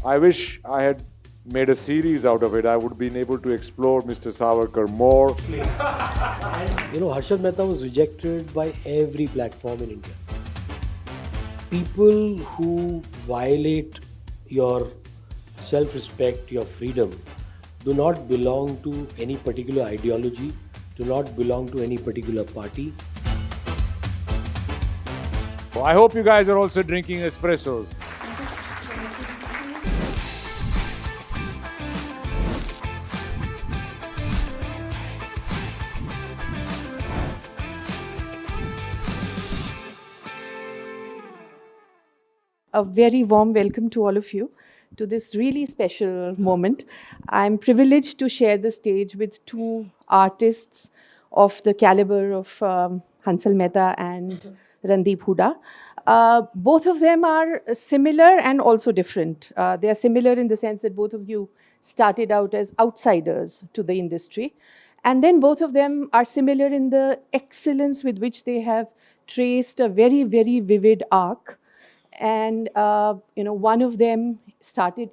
I wish I had made a series out of it. I would have been able to explore Mr. Savarkar more. Hansal Mehta was rejected by every platform in India. People who violate your self-respect, your freedom, do not belong to any particular ideology, do not belong to any particular party. I hope you guys are also drinking espressos. A very warm welcome to all of you to this really special moment. I'm privileged to share the stage with two artists of the caliber of Hansal Mehta and Randeep Hooda. Both of them are similar and also different. They are similar in the sense that both of you started out as outsiders to the industry. And then both of them are similar in the excellence with which they have traced a very, very vivid arc. And one of them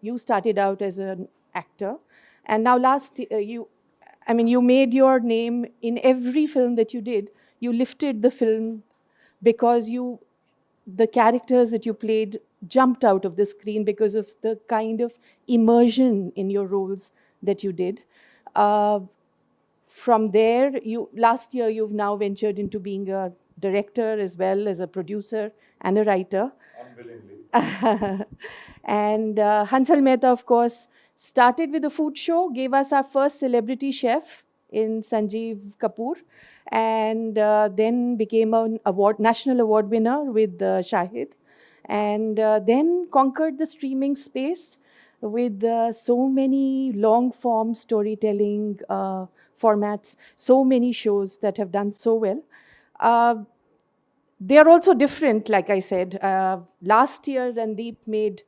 you started out as an actor, and now you made your name in every film that you did. You lifted the film because the characters that you played jumped out of the screen because of the kind of immersion in your roles that you did. From there, last year you've now ventured into being a director as well as a producer and a writer. Unwillingly. And Hansal Mehta, of course, started with a food show, gave us our first celebrity chef in Sanjeev Kapoor, and then became an national award winner with Shahid, and then conquered the streaming space with so many long-form storytelling formats, so many shows that have done so well. They are also different, like I said. Last year, Randeep made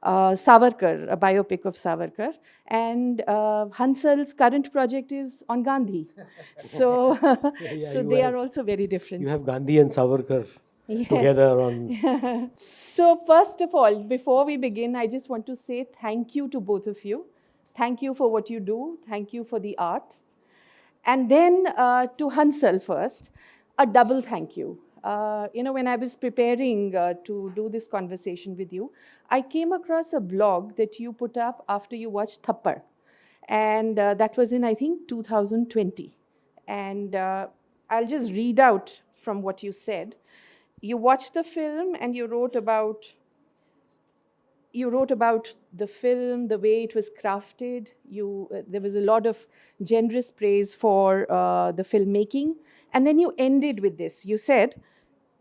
Savarkar, a biopic of Savarkar, and Hansal's current project is on Gandhi. So, they are also very different. You have Gandhi and Savarkar together on. So first of all, before we begin, I just want to say thank you to both of you. Thank you for what you do. Thank you for the art. And then to Hansal first, a double thank you. When I was preparing to do this conversation with you, I came across a blog that you put up after you watched Thappad. And that was in, I think, 2020. And I'll just read out from what you said. You watched the film and you wrote about the film, the way it was crafted. There was a lot of generous praise for the filmmaking. And then you ended with this. You said,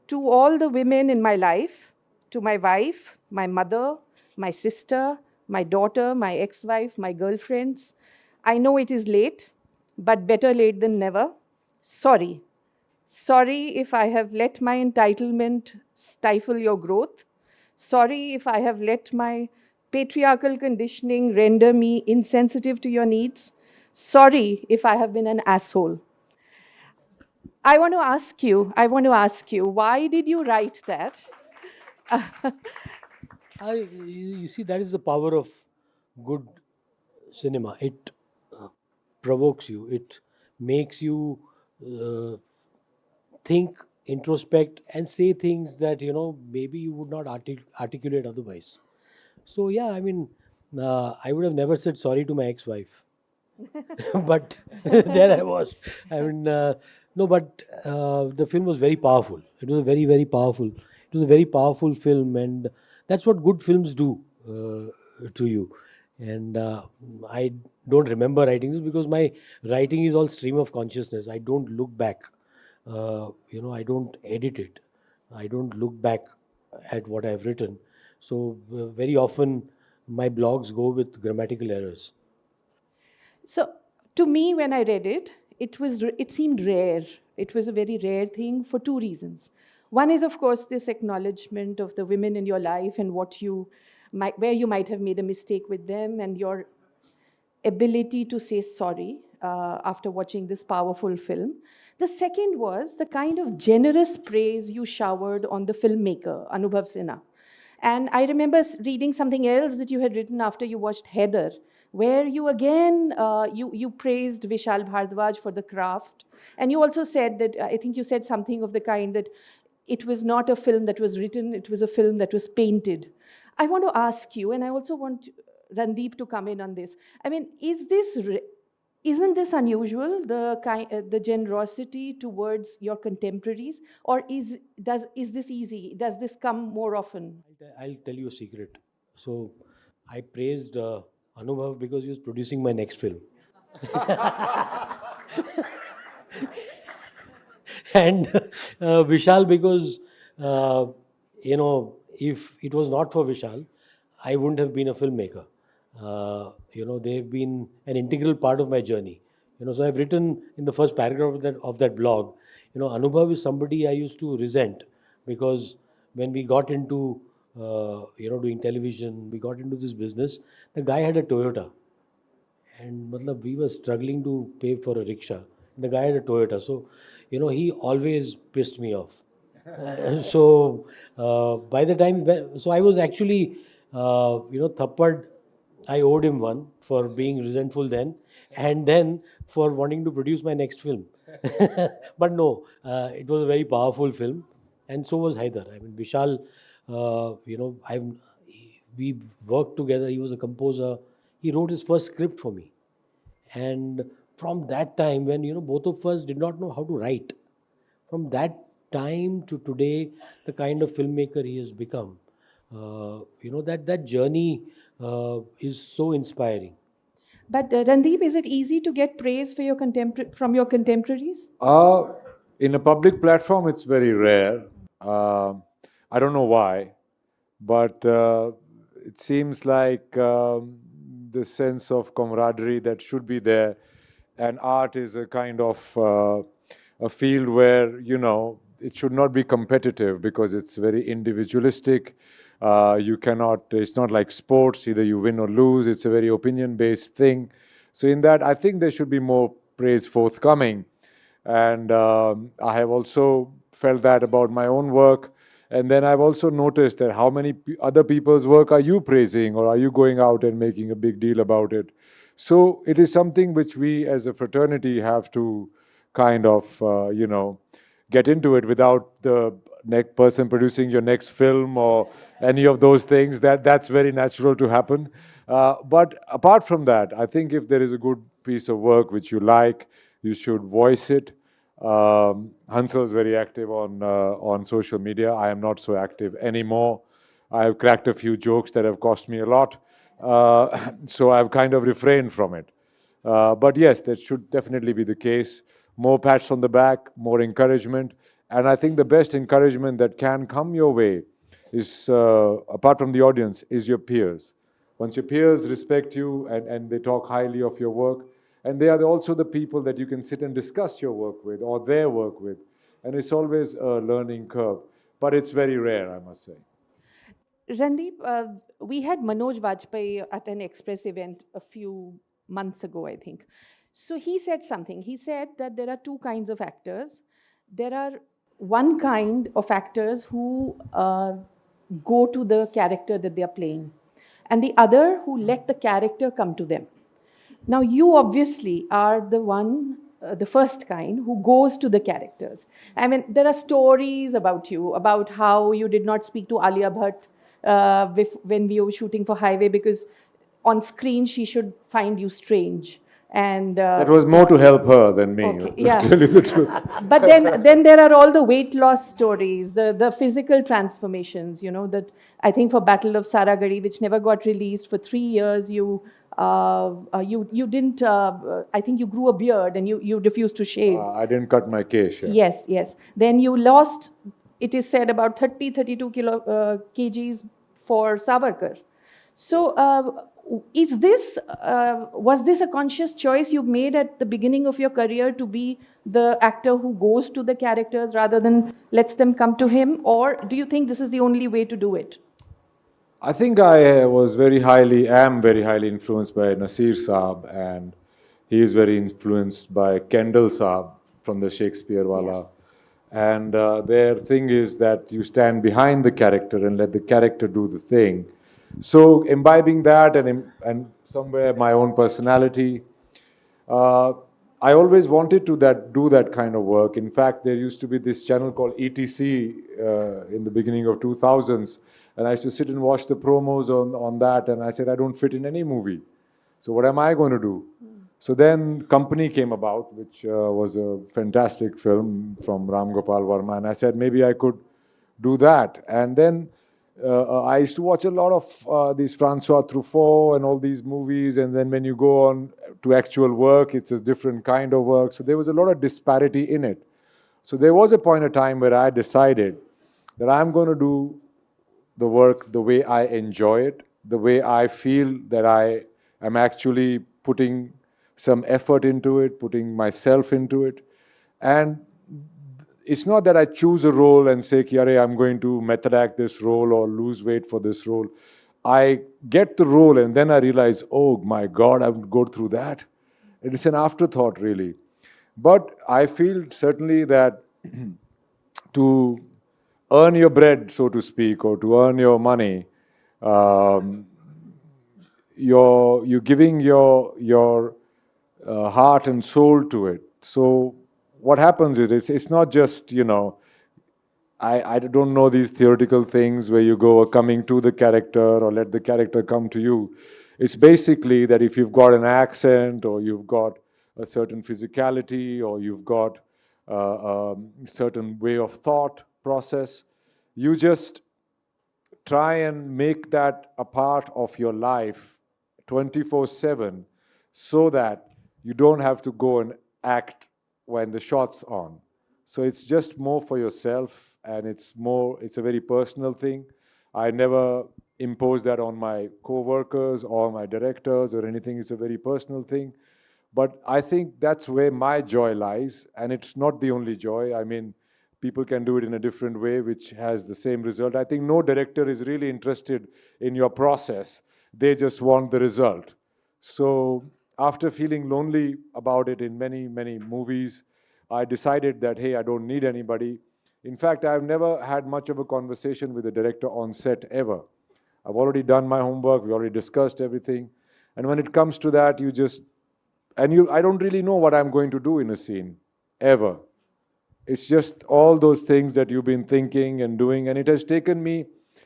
to all the women in my life, to my wife, my mother, my sister, my daughter, my ex-wife, my girlfriends, I know it is late, but better late than never. Sorry. Sorry if I have let my entitlement stifle your growth. Sorry if I have let my patriarchal conditioning render me insensitive to your needs. Sorry if I have been an asshole. I want to ask you, why did you write that? You see, that is the power of good cinema. It provokes you. It makes you think, introspect, and say things that maybe you would not articulate otherwise. So yeah, I would have never said sorry to my ex-wife, but there I was. No, but the film was very powerful. It was a very, very powerful. It was a very powerful film, and that's what good films do to you. And I don't remember writing this because my writing is all stream of consciousness. I don't look back. I don't edit it. I don't look back at what I've written. So very often my blogs go with grammatical errors. So to me, when I read it, it seemed rare. It was a very rare thing for two reasons. One is, of course, this acknowledgement of the women in your life and where you might have made a mistake with them, and your ability to say sorry after watching this powerful film. The second was the kind of generous praise you showered on the filmmaker, Anubhav Sinha. And I remember reading something else that you had written after you watched Heather, where you again, you praised Vishal Bhardwaj for the craft. And you also said that, I think you said something of the kind that it was not a film that was written, it was a film that was painted. I want to ask you, and I also want Randeep to come in on this. I mean, isn't this unusual, the generosity towards your contemporaries, or is this easy? Does this come more often? I'll tell you a secret. So, I praised Anubhav because he was producing my next film. And Vishal because, if it was not for Vishal, I wouldn't have been a filmmaker. They've been an integral part of my journey. So I've written in the first paragraph of that blog, Anubhav is somebody I used to resent because when we got into, doing television, we got into this business, the guy had a Toyota. And matlab, we were struggling to pay for a rickshaw. The guy had a Toyota. So, he always pissed me off. By the time, so I was actually, thappad, I owed him one for being resentful then, and then for wanting to produce my next film. But no, it was a very powerful film, and so was Haider. I mean, Vishal, we worked together. He was a composer. He wrote his first script for me, and from that time, when both of us did not know how to write, from that time to today, the kind of filmmaker he has become, that journey is so inspiring. But Randeep, is it easy to get praise for from your contemporaries? In a public platform, it's very rare. I don't know why, but it seems like the sense of camaraderie that should be there, and art is a kind of a field where, it should not be competitive because it's very individualistic. You cannot, it's not like sports, either you win or lose. It's a very opinion-based thing. So in that, I think there should be more praise forthcoming. And I have also felt that about my own work. And then I've also noticed that how many other people's work are you praising, or are you going out and making a big deal about it? So it is something which we as a fraternity have to kind of, get into it without the next person producing your next film or any of those things. That's very natural to happen. But apart from that, I think if there is a good piece of work which you like, you should voice it. Hansal is very active on social media. I am not so active anymore. I have cracked a few jokes that have cost me a lot. So I've kind of refrained from it. But yes, that should definitely be the case. More pats on the back, more encouragement. And I think the best encouragement that can come your way is, apart from the audience, is your peers. Once your peers respect you and they talk highly of your work, and they are also the people that you can sit and discuss your work with or their work with. And it's always a learning curve. But it's very rare, I must say. Randeep, we had Manoj Vajpayee at an Express event a few months ago, I think. So he said something. He said that there are two kinds of actors. There are one kind of actors who go to the character that they are playing, and the other who let the character come to them. Now, you obviously are the first kind who goes to the characters. I mean, there are stories about you, about how you did not speak to Alia Bhatt when we were shooting for Highway because on screen she should find you strange. And that was more to help her than me, okay, to yeah. tell you the truth. But then there are all the weight loss stories, the physical transformations, that I think for Battle of Saragari, which never got released for 3 years, you didn't, I think you grew a beard and you refused to shave. I didn't cut my cash. Yeah. Yes. Then you lost, it is said, about 32 kgs for Savarkar. So was this a conscious choice you made at the beginning of your career to be the actor who goes to the characters rather than lets them come to him? Or do you think this is the only way to do it? I think I am very highly influenced by Nasir Saab, and he is very influenced by Kendall Saab from the Shakespeare Wala. And their thing is that you stand behind the character and let the character do the thing. So imbibing that and somewhere my own personality, uh, I always wanted to do that kind of work. In fact, there used to be this channel called ETC in the beginning of 2000s, and I used to sit and watch the promos on that, and I said, I don't fit in any movie. So what am I going to do? So then Company came about, which was a fantastic film from Ram Gopal Varma, and I said maybe I could do that. And then I used to watch a lot of these Francois Truffaut and all these movies, and then when you go on to actual work, it's a different kind of work. So there was a lot of disparity in it. So there was a point of time where I decided that I'm going to do the work the way I enjoy it, the way I feel that I am actually putting some effort into it, putting myself into it. And it's not that I choose a role and say, Kiare, I'm going to method act this role or lose weight for this role. I get the role and then I realize, oh my God, I would go through that. It is an afterthought, really. But I feel certainly that to earn your bread, so to speak, or to earn your money, um, you're giving your heart and soul to it. So what happens is it's not just, I don't know these theoretical things where you go coming to the character or let the character come to you. It's basically that if you've got an accent or you've got a certain physicality or you've got a certain way of thought process, you just try and make that a part of your life 24/7 so that you don't have to go and act when the shot's on. So it's just more for yourself, and it's a very personal thing. I never impose that on my co-workers or my directors or anything. It's a very personal thing. But I think that's where my joy lies, and it's not the only joy. I mean, people can do it in a different way, which has the same result. I think no director is really interested in your process. They just want the result. So after feeling lonely about it in many, many movies, I decided that, hey, I don't need anybody. In fact, I've never had much of a conversation with a director on set ever. I've already done my homework. We already discussed everything. And when it comes to that, I don't really know what I'm going to do in a scene, ever. It's just all those things that you've been thinking and doing. And it has taken me,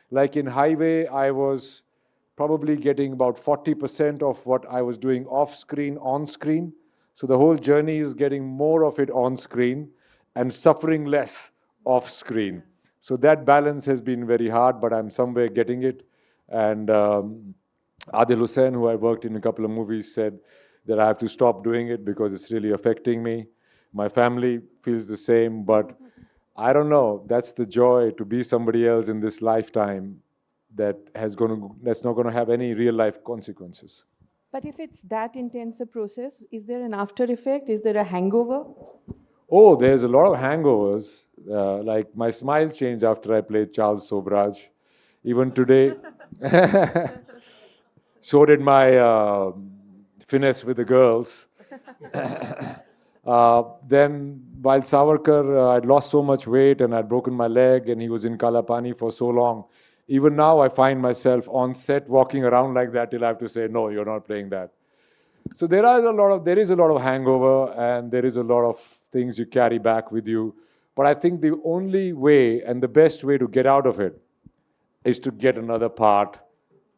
like in Highway, I was probably getting about 40% of what I was doing off screen, on screen. So the whole journey is getting more of it on screen and suffering less off screen. So that balance has been very hard, but I'm somewhere getting it. And Adil Hussain, who I worked in a couple of movies, said that I have to stop doing it because it's really affecting me. My family feels the same, but I don't know. That's the joy, to be somebody else in this lifetime that's not going to have any real life consequences. But if it's that intense a process, is there an after effect? Is there a hangover? Oh, there's a lot of hangovers. Like my smile changed after I played Charles Sobraj. Even today, so did my finesse with the girls. Then, while Savarkar, I'd lost so much weight and I'd broken my leg, and he was in Kalapani for so long. Even now, I find myself on set walking around like that till I have to say, no, you're not playing that. So there is a lot of hangover, and there is a lot of things you carry back with you. But I think the only way and the best way to get out of it is to get another part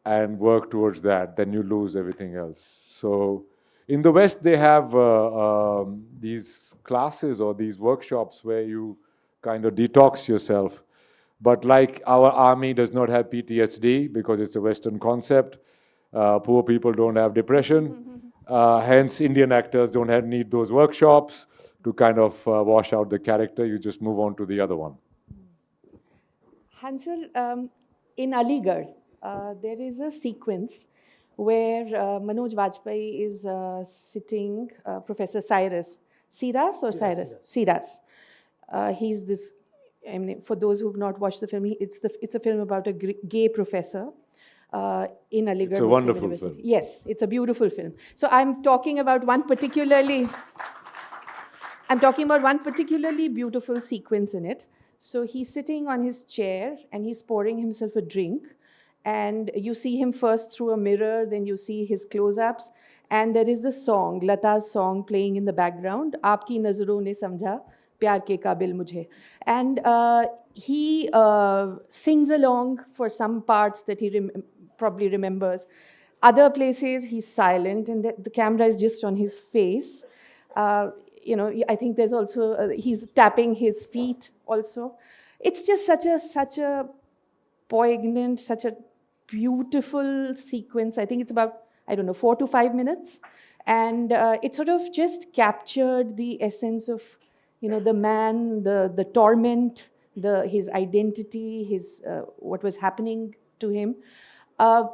and work towards that. Then you lose everything else. So in the West, they have these classes or these workshops where you kind of detox yourself. But like our army does not have PTSD because it's a Western concept. Poor people don't have depression. Hence, Indian actors don't need those workshops to kind of wash out the character. You just move on to the other one. Hansal, in Aligarh, there is a sequence where Manoj Vajpayee is sitting, Professor Cyrus. Siras or Cyrus? Siras. He's this, I mean, for those who've not watched the film, it's a film about a gay professor in Aligarh. It's a Muslim wonderful University. film. Yes, it's a beautiful film. So I'm talking about one particularly I'm talking about one particularly beautiful sequence in it. So he's sitting on his chair and he's pouring himself a drink. And you see him first through a mirror, then you see his close ups. And there is the song, Lata's song playing in the background, Aapki Nazaron ne samjha, Pyar ke kabil mujhe. And he sings along for some parts that he probably remembers. Other places, he's silent and the camera is just on his face. I think there's also he's tapping his feet also. It's just such a poignant, such a beautiful sequence. I think it's about, I don't know, 4 to 5 minutes, and it sort of just captured the essence of, the man, the torment, his identity, his what was happening to him. Uh,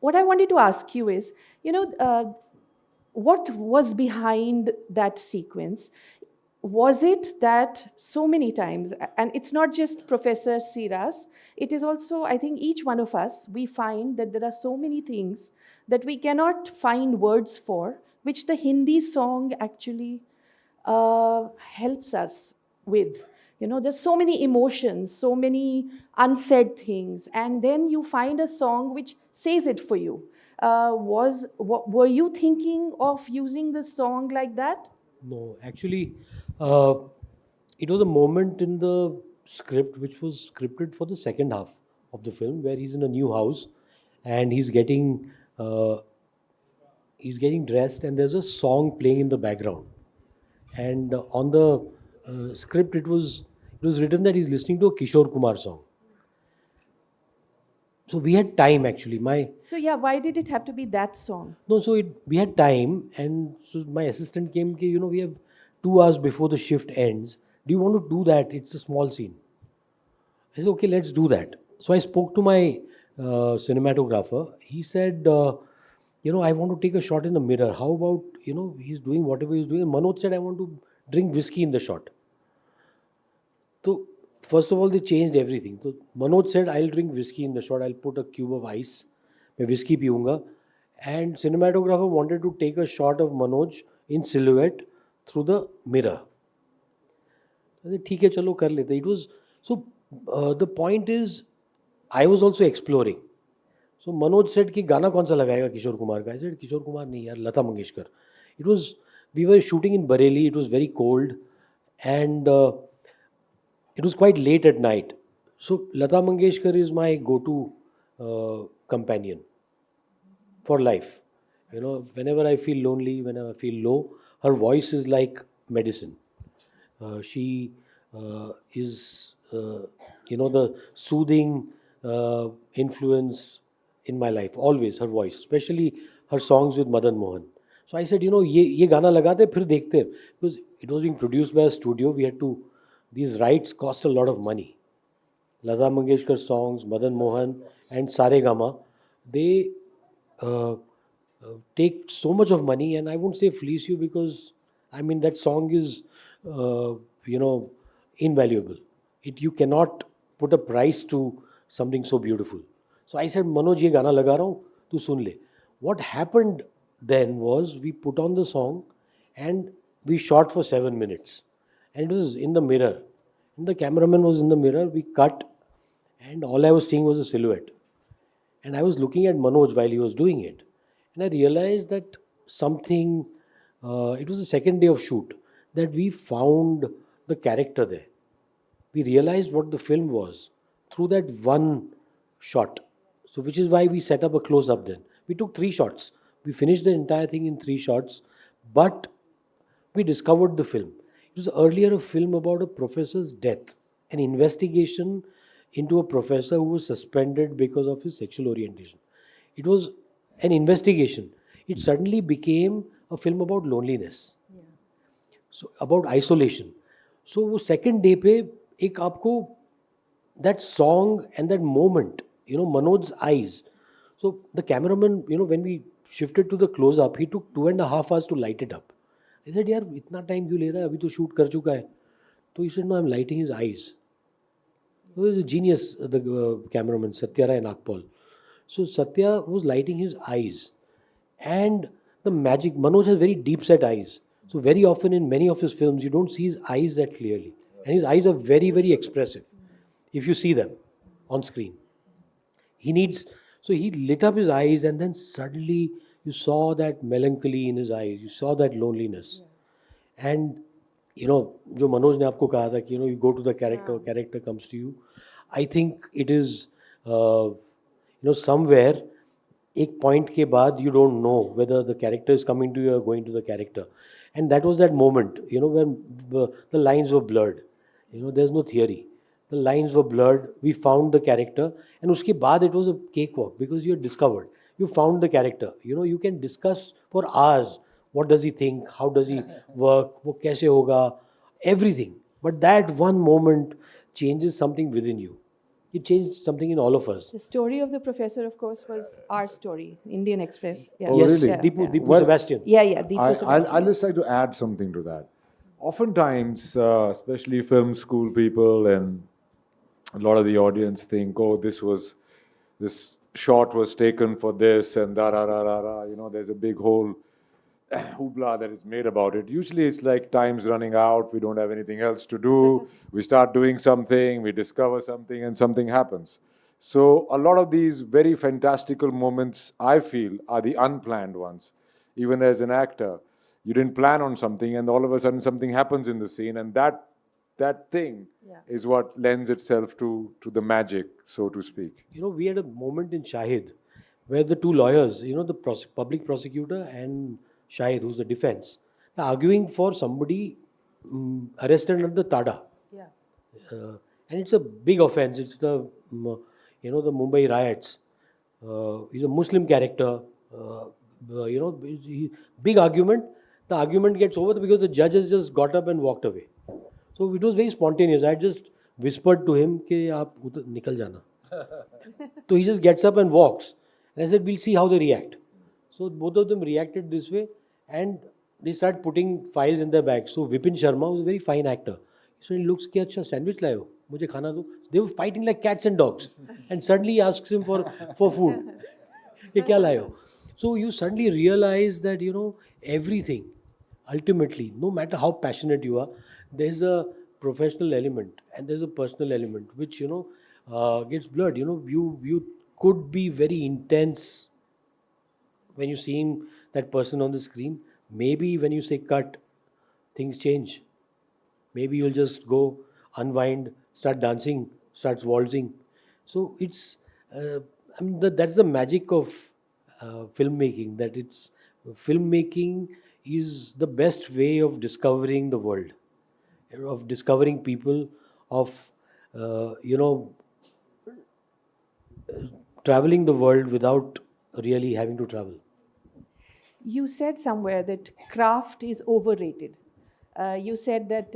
what I wanted to ask you is, what was behind that sequence? Was it that so many times, and it's not just Professor Siras, it is also, I think, each one of us, we find that there are so many things that we cannot find words for, which the Hindi song actually helps us with. There's so many emotions, so many unsaid things, and then you find a song which says it for you. Were you thinking of using the song like that? No, actually, uh, it was a moment in the script which was scripted for the second half of the film, where he's in a new house and uh, he's getting dressed, and there's a song playing in the background. And on the script, it was written that he's listening to a Kishore Kumar song. So we had time actually. So yeah, why did it have to be that song? No, so we had time, and so my assistant came. We have 2 hours before the shift ends. Do you want to do that? It's a small scene. I said, okay, let's do that. So I spoke to my cinematographer. He said, I want to take a shot in the mirror. How about, he's doing whatever he's doing. And Manoj said, I want to drink whiskey in the shot. So first of all, they changed everything. So Manoj said, I'll drink whiskey in the shot. I'll put a cube of ice. मैं whiskey पीऊँगा. And cinematographer wanted to take a shot of Manoj in silhouette through the mirror. I said, ठीक है चलो कर लेते. It was so. The point is, I was also exploring. So Manoj said कि गाना कौन सा लगाएगा किशोर कुमार का. I said किशोर कुमार नहीं यार, Lata Mangeshkar. We were shooting in Bareilly. It was very cold, and it was quite late at night. So Lata Mangeshkar is my go-to companion for life. Whenever I feel lonely, whenever I feel low, her voice is like medicine. She is, the soothing influence in my life. Always her voice, especially her songs with Madan Mohan. So I said, ये गाना लगाते फिर देखते हैं, because it was being produced by a studio. We had to. These rights cost a lot of money. Lata Mangeshkar songs, Madan Mohan, and Saregama, they take so much of money, and I won't say fleece you, because that song is, invaluable. You cannot put a price to something so beautiful. So I said, Manoj, ये गाना लगा रहा हूँ, तू सुन ले. What happened then was we put on the song and we shot for 7 minutes. And it was in the mirror. And the cameraman was in the mirror. We cut, and all I was seeing was a silhouette. And I was looking at Manoj while he was doing it. And I realized that something, it was the second day of shoot, that we found the character there. We realized what the film was through that one shot. So, which is why we set up a close up then. We took 3 shots. We finished the entire thing in 3 shots, but we discovered the film. It was earlier a film about a professor's death, an investigation into a professor who was suspended because of his sexual orientation. It was an investigation. It suddenly became a film about loneliness, so about isolation. So वो second day पे एक आपको that song and that moment, Manoj's eyes. So the cameraman, when we shifted to the close up, he took 2.5 hours to light it up. I said, यार इतना time क्यों ले रहा है, अभी तो शूट कर चुका है. तो he said, no, I'm lighting his eyes. He was a genius, the cameraman, Satya Rai Nagpal. So Satya was lighting his eyes. And the magic, Manoj has very deep set eyes. So very often in many of his films, you don't see his eyes that clearly. And his eyes are very, very expressive if you see them on screen. He needs, so he lit up his eyes and then suddenly you saw that melancholy in his eyes. You saw that loneliness. And, जो मनोज ने आपको कहा था कि, you go to the character, character comes to you. I think it is, somewhere, एक point के बाद you don't know whether the character is coming to you or going to the character. And that was that moment, when the lines were blurred. There's no theory. The lines were blurred. We found the character. And उसके बाद it was a cakewalk because you had discovered. You found the character. You can discuss for hours. What does he think? How does he work? वो कैसे होगा? Everything. But that one moment changes something within you. It changed something in all of us. The story of the professor, of course, was our story, Indian Express. Yeah. Oh, Yes, really? Yeah, Deepu Well, Sebastian. Yeah, Deepu Sebastian. I'd just like to add something to that. Oftentimes, especially film school people and a lot of the audience think, oh, this shot was taken for this and da da da da da. There's a big whole hoopla that is made about it. Usually it's like time's running out, we don't have anything else to do, we start doing something, we discover something, and something happens. So a lot of these very fantastical moments, I feel, are the unplanned ones. Even as an actor, you didn't plan on something and all of a sudden something happens in the scene, and that thing is what lends itself to the magic, so to speak. We had a moment in Shahid where the two lawyers, the public prosecutor and Shahid, who's the defense, are arguing for somebody arrested under Tada. Yeah. And it's a big offense. It's the the Mumbai riots. He's a Muslim character. Big argument. The argument gets over because the judge has just got up and walked away. So it was very spontaneous. I just whispered to him कि आप उधर निकल जाना. So he just gets up and walks. And I said, we'll see how they react. So both of them reacted this way and they start putting files in their bags. So Vipin Sharma was a very fine actor. So he looks, कि अच्छा sandwich लाए हो, मुझे खाना दो. They were fighting like cats and dogs. And suddenly he asks him for food. कि क्या लाए हो? So you suddenly realize that, everything, ultimately, no matter how passionate you are, there's a professional element and there's a personal element which, gets blurred. You could be very intense when you see that person on the screen. Maybe when you say cut, things change. Maybe you'll just go unwind, start dancing, starts waltzing. So it's, that's the magic of filmmaking, that filmmaking is the best way of discovering the world, of discovering people, of, traveling the world without really having to travel. You said somewhere that craft is overrated. You said that,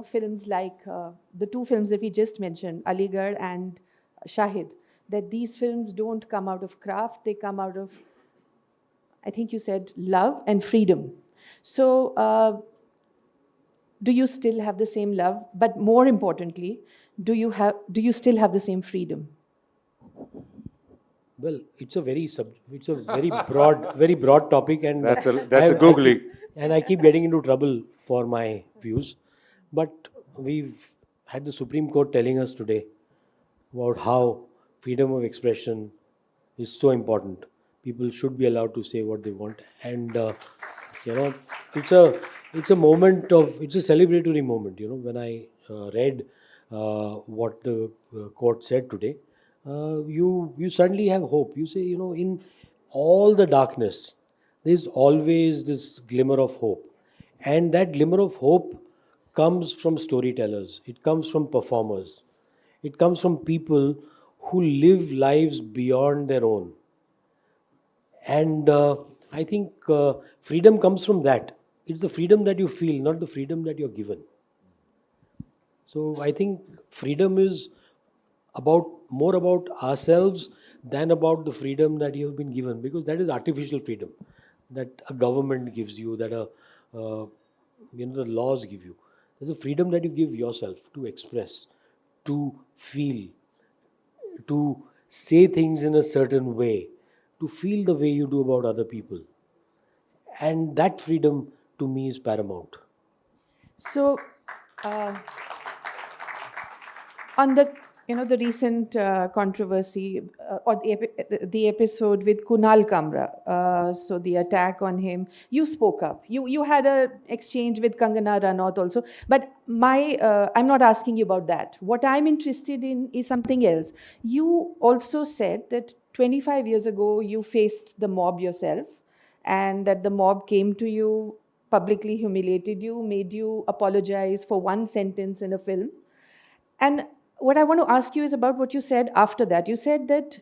films like the two films that we just mentioned, Aligarh and Shahid, that these films don't come out of craft, they come out of, I think you said, love and freedom. So, do you still have the same love? But more importantly, do you still have the same freedom? Well, it's a very very broad topic, and That's a googly. I keep getting into trouble for my views. But we've had the Supreme Court telling us today about how freedom of expression is so important. People should be allowed to say what they want, and it's a moment of, it's a celebratory moment. When I read what the court said today, you suddenly have hope. You say, in all the darkness, there's always this glimmer of hope. And that glimmer of hope comes from storytellers. It comes from performers. It comes from people who live lives beyond their own. And I think freedom comes from that. It's the freedom that you feel, not the freedom that you're given. So I think freedom is more about ourselves than about the freedom that you have been given, because that is artificial freedom that a government gives you, that the laws give you. There's a freedom that you give yourself to express, to feel, to say things in a certain way, to feel the way you do about other people. And that freedom to me is paramount. So, uh, on the the recent controversy or the episode with Kunal Kamra, so the attack on him, you spoke up. You had a exchange with Kangana Ranaut also. But I'm not asking you about that. What I'm interested in is something else. You also said that 25 years ago you faced the mob yourself, and that the mob came to you, publicly humiliated you, made you apologize for one sentence in a film. And what I want to ask you is about what you said after that. You said that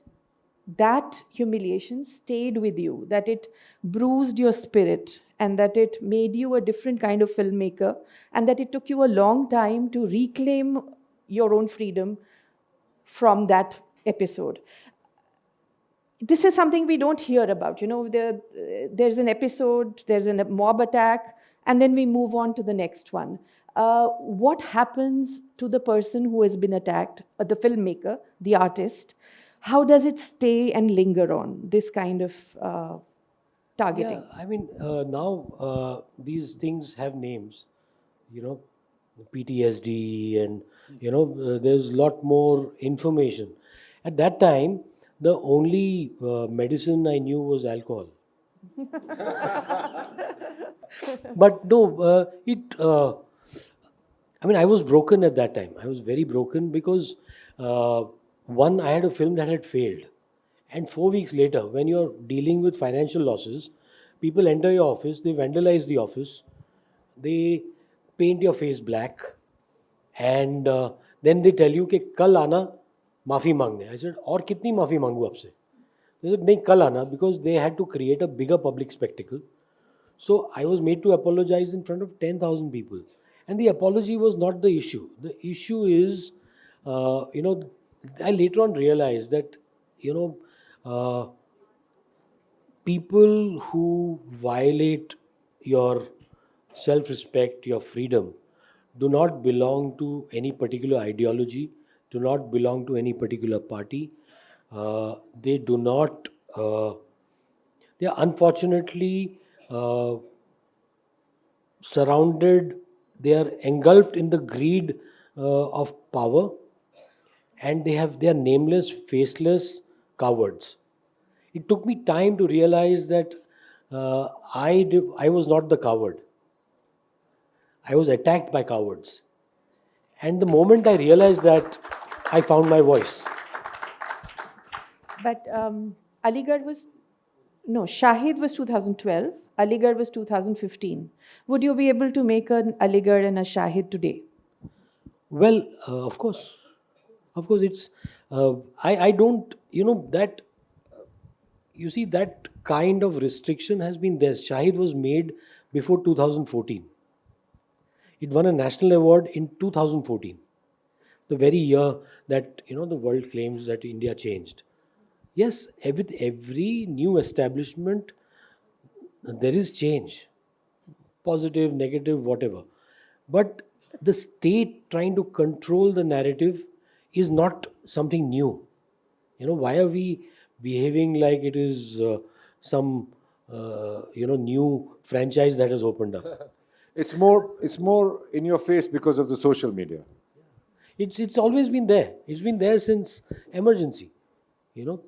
that humiliation stayed with you, that it bruised your spirit, and that it made you a different kind of filmmaker, and that it took you a long time to reclaim your own freedom from that episode. This is something we don't hear about. There's an episode, there's a mob attack, and then we move on to the next one. What happens to the person who has been attacked, the filmmaker, the artist? How does it stay and linger on, this kind of targeting? Yeah, I mean, now these things have names, you know, PTSD, and there's a lot more information. At that time, the only medicine I knew was alcohol. But no, I mean, I was broken at that time. I was very broken because one, I had a film that had failed. And 4 weeks later, when you're dealing with financial losses, people enter your office, they vandalize the office, they paint your face black, and then they tell you कि कल आना माफ़ी मांगने. I said, और कितनी माफ़ी मांगू आपसे? They said, नहीं कल आना, because they had to create a bigger public spectacle. So I was made to apologize in front of 10,000 people. And the apology was not the issue. The issue is, I later on realized that, people who violate your self respect, your freedom, do not belong to any particular ideology, do not belong to any particular party. They do not, they are unfortunately surrounded, they are engulfed in the greed of power, and they are nameless, faceless cowards. It took me time to realize that I was not the coward. I was attacked by cowards. And the moment I realized that, I found my voice. But Aligarh was, no, Shahid was 2012, Aligarh was 2015. Would you be able to make an Aligarh and a Shahid today? Well, of course. Of course, it's, I don't, that, you see, that kind of restriction has been there. Shahid was made before 2014. It won a national award in 2014, the very year that the world claims that India changed. Yes, with every new establishment, there is change, positive, negative, whatever. But the state trying to control the narrative is not something new. Why are we behaving like it is some new franchise that has opened up? It's more in your face because of the social media. It's always been there. It's been there since emergency.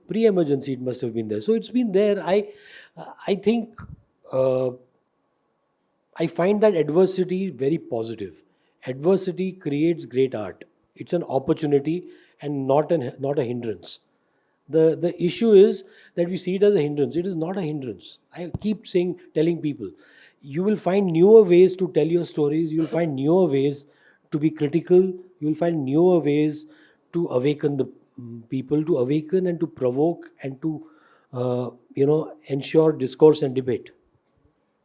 Pre-emergency it must have been there. So it's been there. I think I find that adversity very positive. Adversity creates great art. It's an opportunity and not a hindrance. The issue is that we see it as a hindrance. It is not a hindrance. I keep telling people, you will find newer ways to tell your stories. You will find newer ways to be critical. You will find newer ways to awaken the people, to awaken and to provoke and to ensure discourse and debate.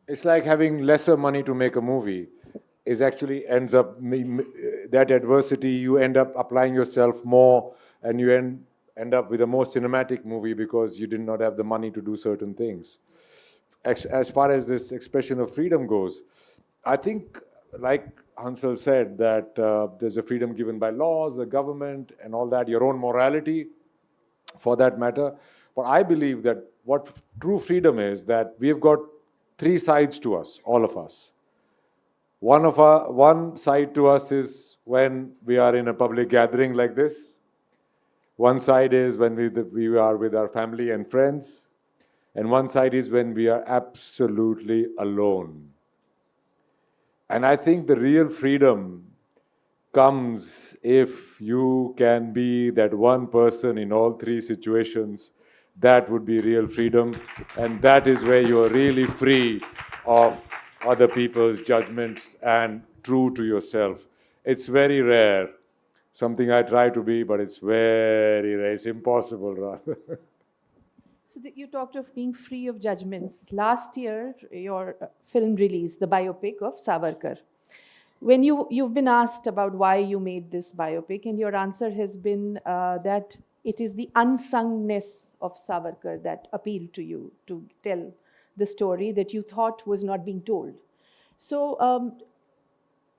It's like having lesser money to make a movie is actually ends up that adversity, you end up applying yourself more, and you end up with a more cinematic movie because you did not have the money to do certain things. As far as this expression of freedom goes, I think, like Hansal said, that there's a freedom given by laws, the government, and all that, your own morality, for that matter. But I believe that what true freedom is, that we've got three sides to us, all of us. One side to us is when we are in a public gathering like this. One side is when we are with our family and friends. And one side is when we are absolutely alone. And I think the real freedom comes if you can be that one person in all three situations. That would be real freedom. And that is where you are really free of other people's judgments and true to yourself. It's very rare. Something I try to be, but it's very rare. It's impossible, rather. So you talked of being free of judgments. Last year, your film released, the biopic of Savarkar. When you've been asked about why you made this biopic, and your answer has been that it is the unsungness of Savarkar that appealed to you to tell the story that you thought was not being told. So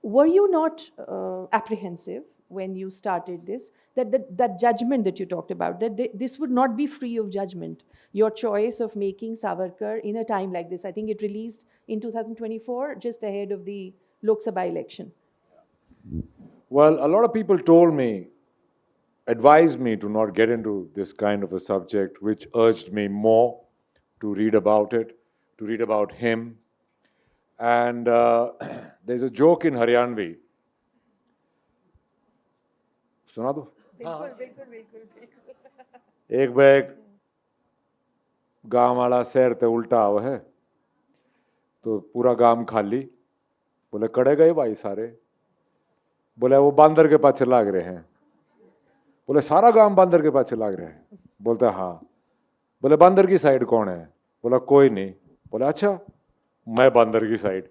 were you not apprehensive when you started this, that judgment that you talked about, that this would not be free of judgment, your choice of making Savarkar in a time like this? I think it released in 2024, just ahead of the Lok Sabha election. Well, a lot of people told me, advised me to not get into this kind of a subject, which urged me more to read about it, to read about him. And there's a joke in Haryanvi. सुना दो? एक bag गांव वाला सैर ते उल्टा हुआ है तो पूरा गांव खाली बोले कड़े गए भाई सारे बोले वो बांदर के पाछे लाग रहे हैं बोले सारा गांव बांदर के पाछे लाग रहे हैं बोलते हाँ बोले बांदर की साइड कौन है बोला कोई नहीं बोले अच्छा मैं बांदर की side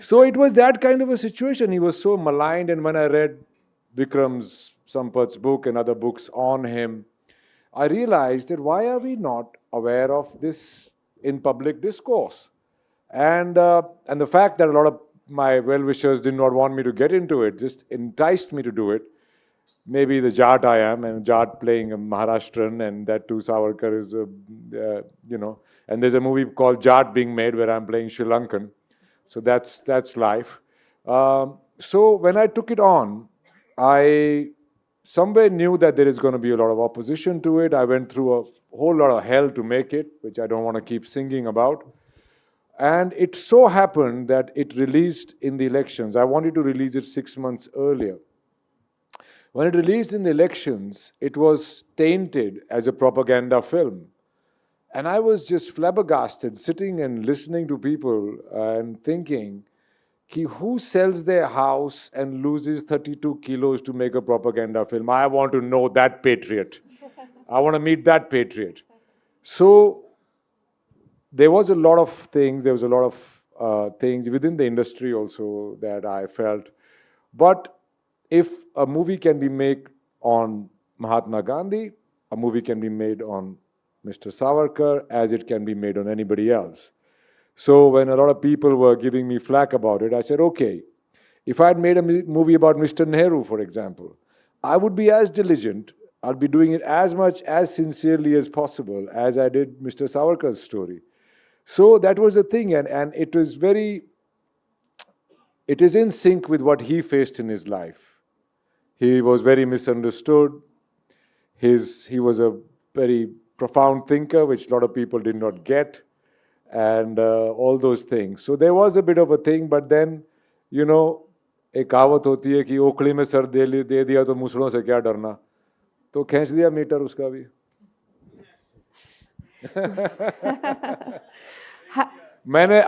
So it was that kind of a situation. He was so maligned, and when I read Vikram's Sampat's book and other books on him, I realized that why are we not aware of this in public discourse? And the fact that a lot of my well-wishers did not want me to get into it just enticed me to do it. Maybe the Jaat I am, and Jaat playing a Maharashtrian, and that too Savarkar is, and there's a movie called Jaat being made where I'm playing Sri Lankan. So that's life. So when I took it on, I somewhere knew that there is going to be a lot of opposition to it. I went through a whole lot of hell to make it, which I don't want to keep singing about. And it so happened that it released in the elections. I wanted to release it 6 months earlier. When it released in the elections, it was tainted as a propaganda film. And I was just flabbergasted, sitting and listening to people and thinking, who sells their house and loses 32 kilos to make a propaganda film? I want to know that patriot. I want to meet that patriot. So there was a lot of things, things within the industry also that I felt. But if a movie can be made on Mahatma Gandhi, a movie can be made on Mr. Savarkar as it can be made on anybody else. So when a lot of people were giving me flack about it, I said, okay, if I had made a movie about Mr. Nehru, for example, I would be as diligent, I'd be doing it as much, as sincerely as possible as I did Mr. Savarkar's story. So that was the thing, and it was it is in sync with what he faced in his life. He was very misunderstood. He was a very profound thinker, which a lot of people did not get, and all those things. So there was a bit of a thing, but then, एक कहावत होती है कि ओखली में sir दे दिया तो मुसलों से क्या डरना, तो खींच दिया मीटर उसका भी.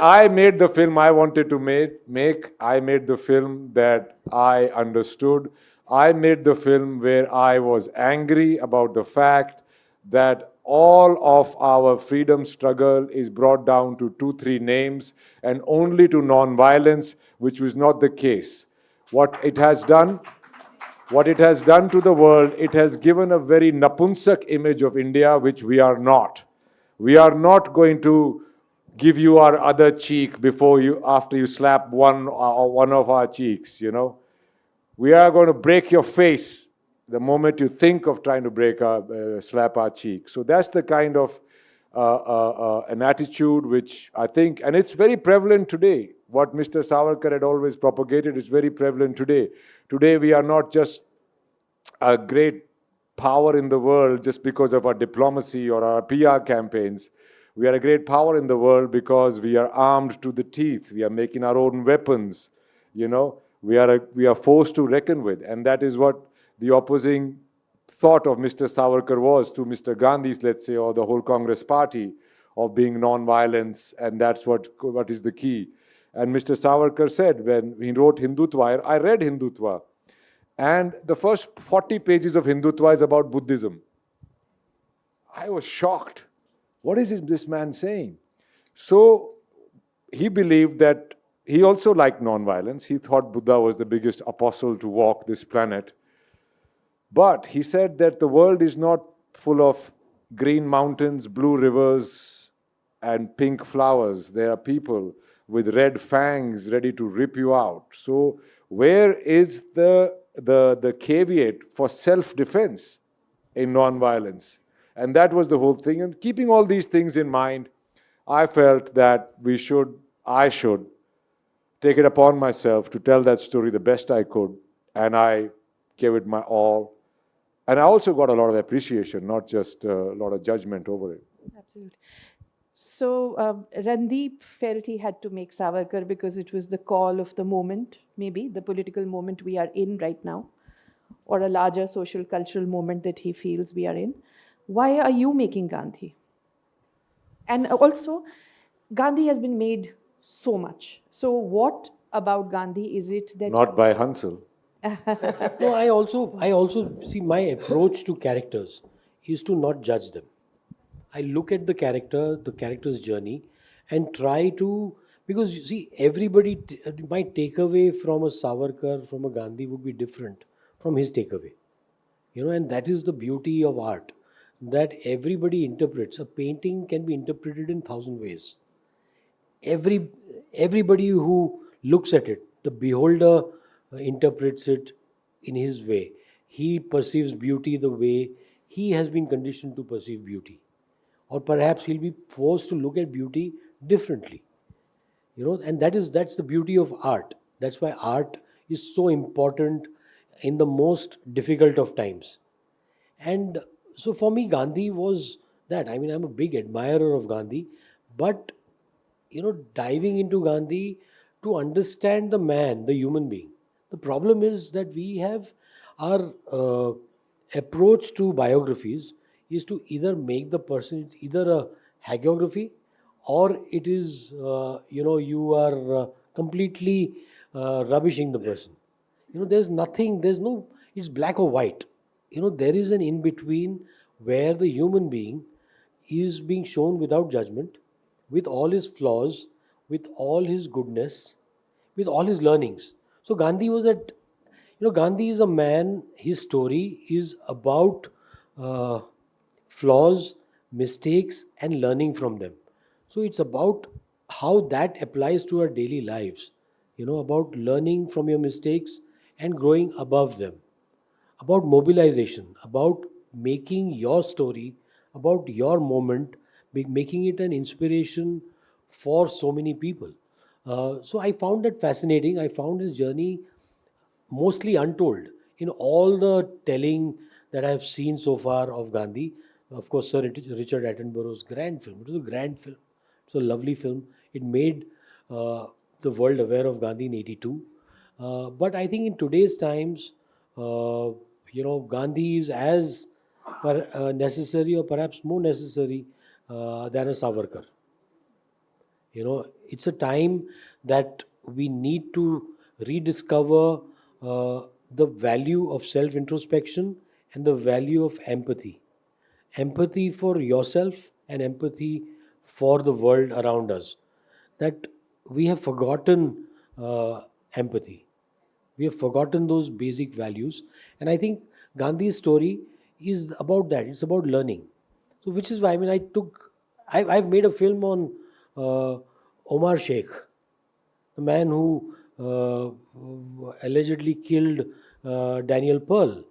I made the film I wanted to make. I made the film that I understood. I made the film where I was angry about the fact that all of our freedom struggle is brought down to 2-3 names and only to non-violence, which was not the case. What it has done to the world, it has given a very napunsak image of India, which we are not. We are not going to give you our other cheek after you slap one of our cheeks, We are going to break your face the moment you think of trying to slap our cheek. So that's the kind of an attitude which I think, and it's very prevalent today. What Mr. Savarkar had always propagated is very prevalent today. Today, we are not just a great power in the world just because of our diplomacy or our PR campaigns. We are a great power in the world because we are armed to the teeth. We are making our own weapons. You know, we are forced to reckon with, and that is what the opposing thought of Mr. Savarkar was to Mr. Gandhi's, let's say, or the whole Congress party, of being non-violence, and that's what is the key. And Mr. Savarkar said when he wrote Hindutva, I read Hindutva, and the first 40 pages of Hindutva is about Buddhism. I was shocked. What is this man saying? So he believed that he also liked non-violence. He thought Buddha was the biggest apostle to walk this planet. But he said that the world is not full of green mountains, blue rivers, and pink flowers. There are people with red fangs ready to rip you out. So where is the caveat for self-defense in non-violence? And that was the whole thing. And keeping all these things in mind, I felt that I should take it upon myself to tell that story the best I could. And I gave it my all. And I also got a lot of appreciation, not just a lot of judgment over it. Absolutely. So Randeep felt he had to make Savarkar because it was the call of the moment, maybe the political moment we are in right now, or a larger social cultural moment that he feels we are in. Why are you making Gandhi? And also, Gandhi has been made so much. So what about Gandhi is it that... Not by Hansal. No, I also see my approach to characters is to not judge them. I look at the character's journey, and try to, because you see, everybody, my takeaway from a Savarkar, from a Gandhi would be different from his takeaway. And that is the beauty of art, that everybody interprets. A painting can be interpreted in 1,000 ways. Everybody who looks at it, the beholder interprets it in his way. He perceives beauty the way he has been conditioned to perceive beauty. Or perhaps he'll be forced to look at beauty differently. And that's the beauty of art. That's why art is so important in the most difficult of times. And so for me, Gandhi was that. I mean, I'm a big admirer of Gandhi, but diving into Gandhi to understand the man, the human being. The problem is that we have our approach to biographies is to either make the person either a hagiography, or it is you are completely rubbishing the person. There's nothing. There's no. It's black or white. There is an in between where the human being is being shown without judgment, with all his flaws, with all his goodness, with all his learnings. So Gandhi was that. Gandhi is a man. His story is about flaws, mistakes, and learning from them. So it's about how that applies to our daily lives. About learning from your mistakes and growing above them. About mobilization, about making your story, about your moment, making it an inspiration for so many people. So I found that fascinating. I found his journey mostly untold in all the telling that I have seen so far of Gandhi. Of course, Sir Richard Attenborough's grand film. It was a grand film. It was a lovely film. It made the world aware of Gandhi in '82. But I think in today's times, Gandhi is as necessary, or perhaps more necessary than a Savarkar. It's a time that we need to rediscover the value of self-introspection and the value of empathy. Empathy for yourself and empathy for the world around us. That we have forgotten empathy. We have forgotten those basic values. And I think Gandhi's story is about that. It's about learning. So which is why, I've made a film on Omar Sheikh, the man who allegedly killed Daniel Pearl.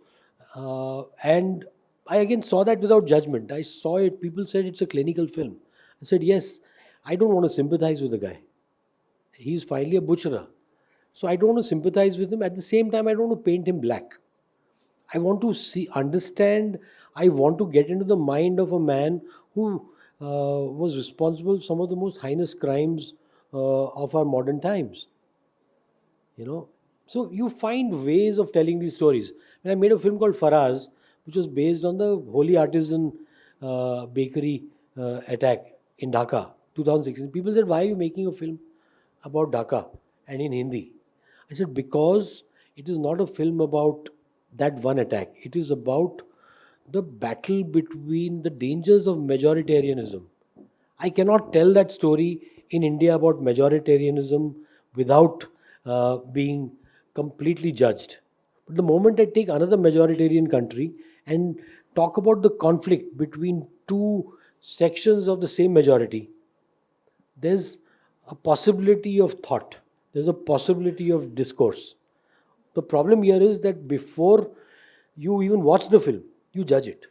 And I again saw that without judgment. I saw it. People said it's a clinical film. I said, yes, I don't want to sympathize with the guy. He's finally a butcherer. So I don't want to sympathize with him. At the same time, I don't want to paint him black. I want to see, understand. I want to get into the mind of a man who was responsible for some of the most heinous crimes of our modern times. You know, so you find ways of telling these stories. When I made a film called Faraaz, which was based on the Holy Artisan bakery attack in Dhaka, 2016, people said, "Why are you making a film about Dhaka and in Hindi?" I said, because it is not a film about that one attack. It is about the battle between the dangers of majoritarianism. I cannot tell that story in India about majoritarianism without being completely judged. But the moment I take another majoritarian country and talk about the conflict between two sections of the same majority, there's a possibility of thought, there's a possibility of discourse. The problem here is that before you even watch the film, you judge it.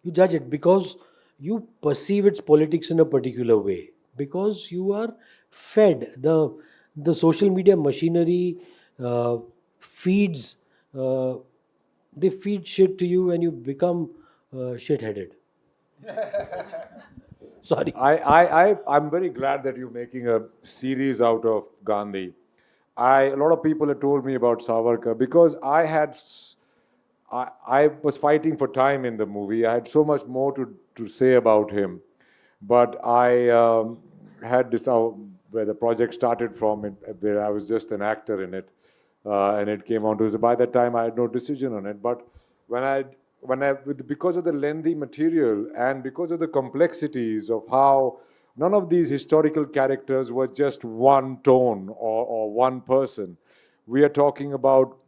You judge it because you perceive its politics in a particular way, because you are fed the social media machinery feeds they feed shit to you and you become shit-headed. Sorry. I'm very glad that you're making a series out of Gandhi. A lot of people have told me about Savarkar because I was fighting for time in the movie. I had so much more to say about him. But I had this, where the project started from, where I was just an actor in it. And it came on to, by that time I had no decision on it. But because of the lengthy material and because of the complexities of how none of these historical characters were just one tone or one person. We are talking about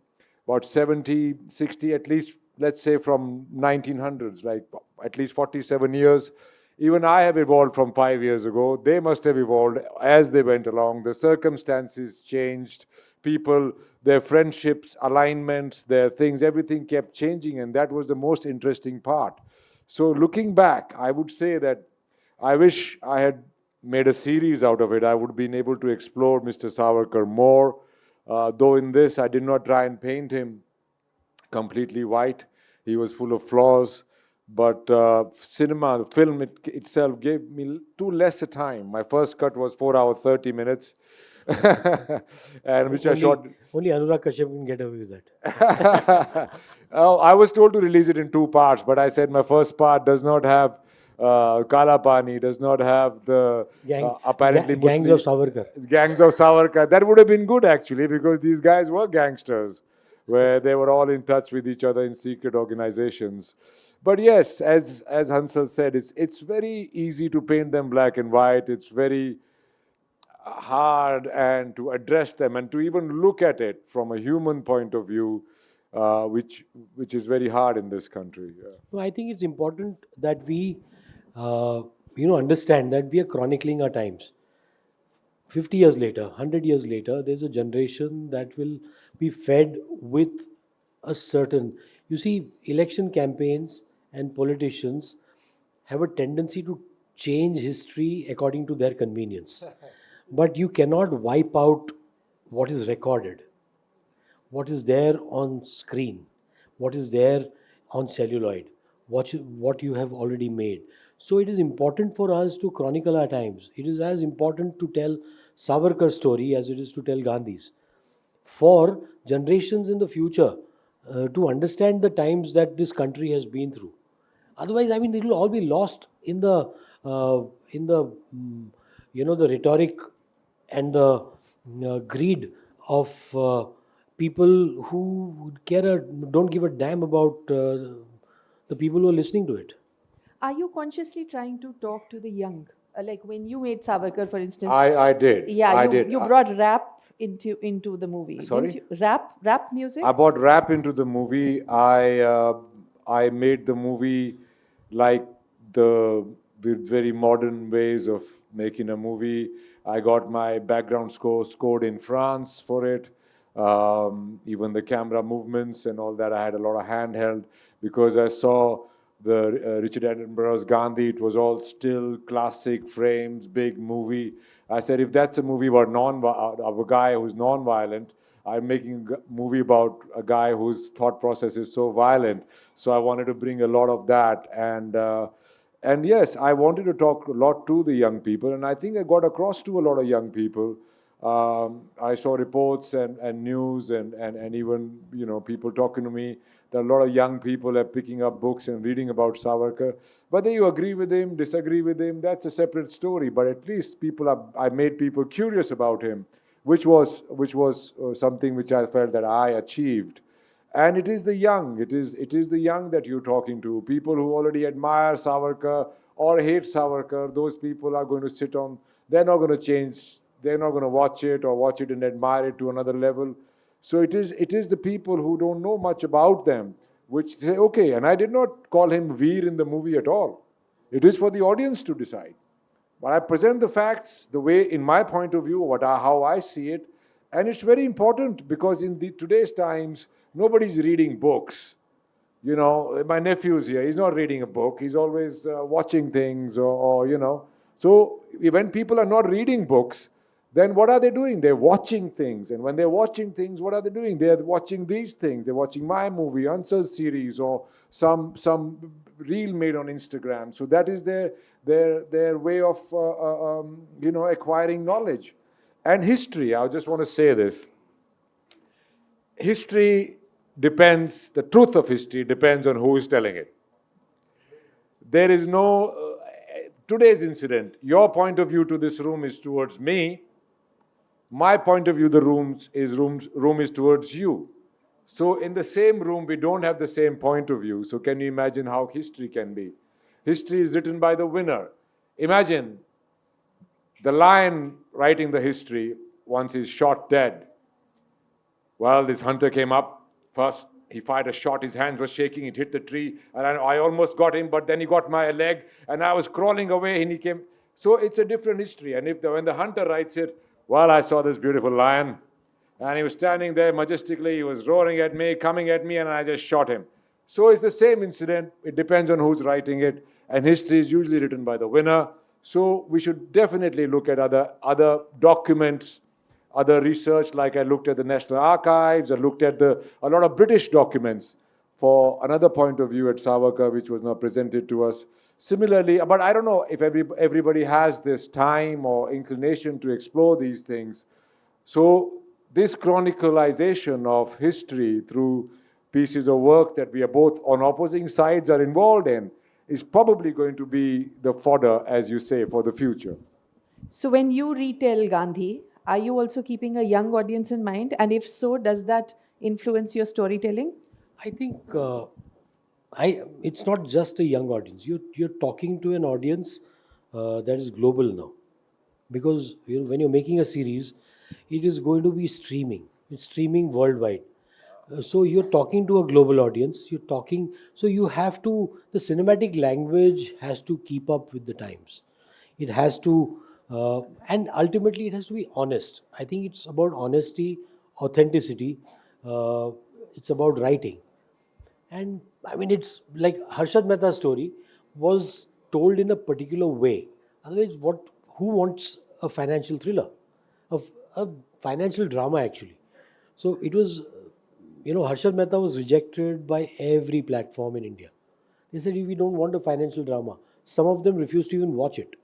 70, 60, at least, let's say from 1900s, like at least 47 years. Even I have evolved from 5 years ago. They must have evolved as they went along. The circumstances changed. People, their friendships, alignments, their things, everything kept changing. And that was the most interesting part. So looking back, I would say that I wish I had made a series out of it. I would have been able to explore Mr. Savarkar more. Though in this, I did not try and paint him completely white. He was full of flaws. But cinema, the film itself gave me too less a time. My first cut was 4 hours, 30 minutes. And which I shot. Only Anurag Kashyap can get away with that. Oh, I was told to release it in 2 parts, but I said my first part does not have Kala Pani, does not have the apparently gangs of Savarkar. Gangs of Savarkar. That would have been good actually, because these guys were gangsters, where they were all in touch with each other in secret organizations. But yes, as Hansal said, it's very easy to paint them black and white. It's very hard and to address them and to even look at it from a human point of view, which is very hard in this country. No, I think it's important that we understand that we are chronicling our times. 50 years later, 100 years later, there's a generation that will be fed with a certain. You see, election campaigns and politicians have a tendency to change history according to their convenience. But you cannot wipe out what is recorded, what is there on screen, what is there on celluloid, what you have already made. So it is important for us to chronicle our times. It is as important to tell Savarkar's story as it is to tell Gandhi's. For generations in the future to understand the times that this country has been through. Otherwise, I mean, it will all be lost in the the rhetoric and the greed of people who don't give a damn about the people who are listening to it. Are you consciously trying to talk to the young? Like when you made Savarkar, for instance. I did. Yeah, I you, did. you brought rap into the movie. Sorry? Didn't you? Rap music? I brought rap into the movie. I made the movie like with very modern ways of making a movie. I got my background score scored in France for it. Even the camera movements and all that, I had a lot of handheld. because I saw the Richard Attenborough's Gandhi. It was all still, classic frames, big movie. I said, if that's a movie about of a guy who's non-violent, I'm making a movie about a guy whose thought process is so violent. So I wanted to bring a lot of that. And yes, I wanted to talk a lot to the young people, and I think I got across to a lot of young people. I saw reports and news and even people talking to me that a lot of young people are picking up books and reading about Savarkar. Whether you agree with him, disagree with him, that's a separate story. But at least I made people curious about him, which was something which I felt that I achieved. And it is the young, it is the young that you're talking to. People who already admire Savarkar or hate Savarkar, those people are going to sit on, they're not going to change, they're not going to watch it or watch it and admire it to another level. So it is the people who don't know much about them, which say, okay, and I did not call him Veer in the movie at all. It is for the audience to decide. But I present the facts the way, in my point of view, how I see it. And it's very important because in today's times, nobody's reading books. My nephew's here. He's not reading a book. He's always watching things or. So when people are not reading books, then what are they doing? They're watching things. And when they're watching things, what are they doing? They're watching these things. They're watching my movie, Hansal's series, or some reel made on Instagram. So that is their way of acquiring knowledge. And history, I just want to say this. History depends, the truth of history depends on who is telling it. There is no, today's incident, your point of view to this room is towards me. My point of view, the room is towards you. So in the same room, we don't have the same point of view. So can you imagine how history can be? History is written by the winner. Imagine the lion writing the history once he's shot dead. Well, this hunter came up. First, he fired a shot. His hand was shaking. It hit the tree. And I almost got him, but then he got my leg. And I was crawling away, and he came. So it's a different history. And when the hunter writes it, well, I saw this beautiful lion. And he was standing there majestically. He was roaring at me, coming at me, and I just shot him. So it's the same incident. It depends on who's writing it. And history is usually written by the winner. So we should definitely look at other documents, other research, like I looked at the National Archives, I looked at a lot of British documents for another point of view at Savarkar, which was not presented to us. Similarly, but I don't know if everybody has this time or inclination to explore these things. So this chronicalization of history through pieces of work that we are both on opposing sides are involved in is probably going to be the fodder, as you say, for the future. So when you retell Gandhi, are you also keeping a young audience in mind? And if so, does that influence your storytelling? I think it's not just a young audience. You're talking to an audience that is global now, because when you're making a series, it is going to be streaming. It's streaming worldwide. So you're talking to a global audience. So you have to. The cinematic language has to keep up with the times. It has to, and ultimately, it has to be honest. I think it's about honesty, authenticity. It's about writing. And I mean, it's like Harshad Mehta's story was told in a particular way. Otherwise, who wants a financial thriller? A financial drama, actually. So it was, Harshad Mehta was rejected by every platform in India. They said, we don't want a financial drama. Some of them refused to even watch it.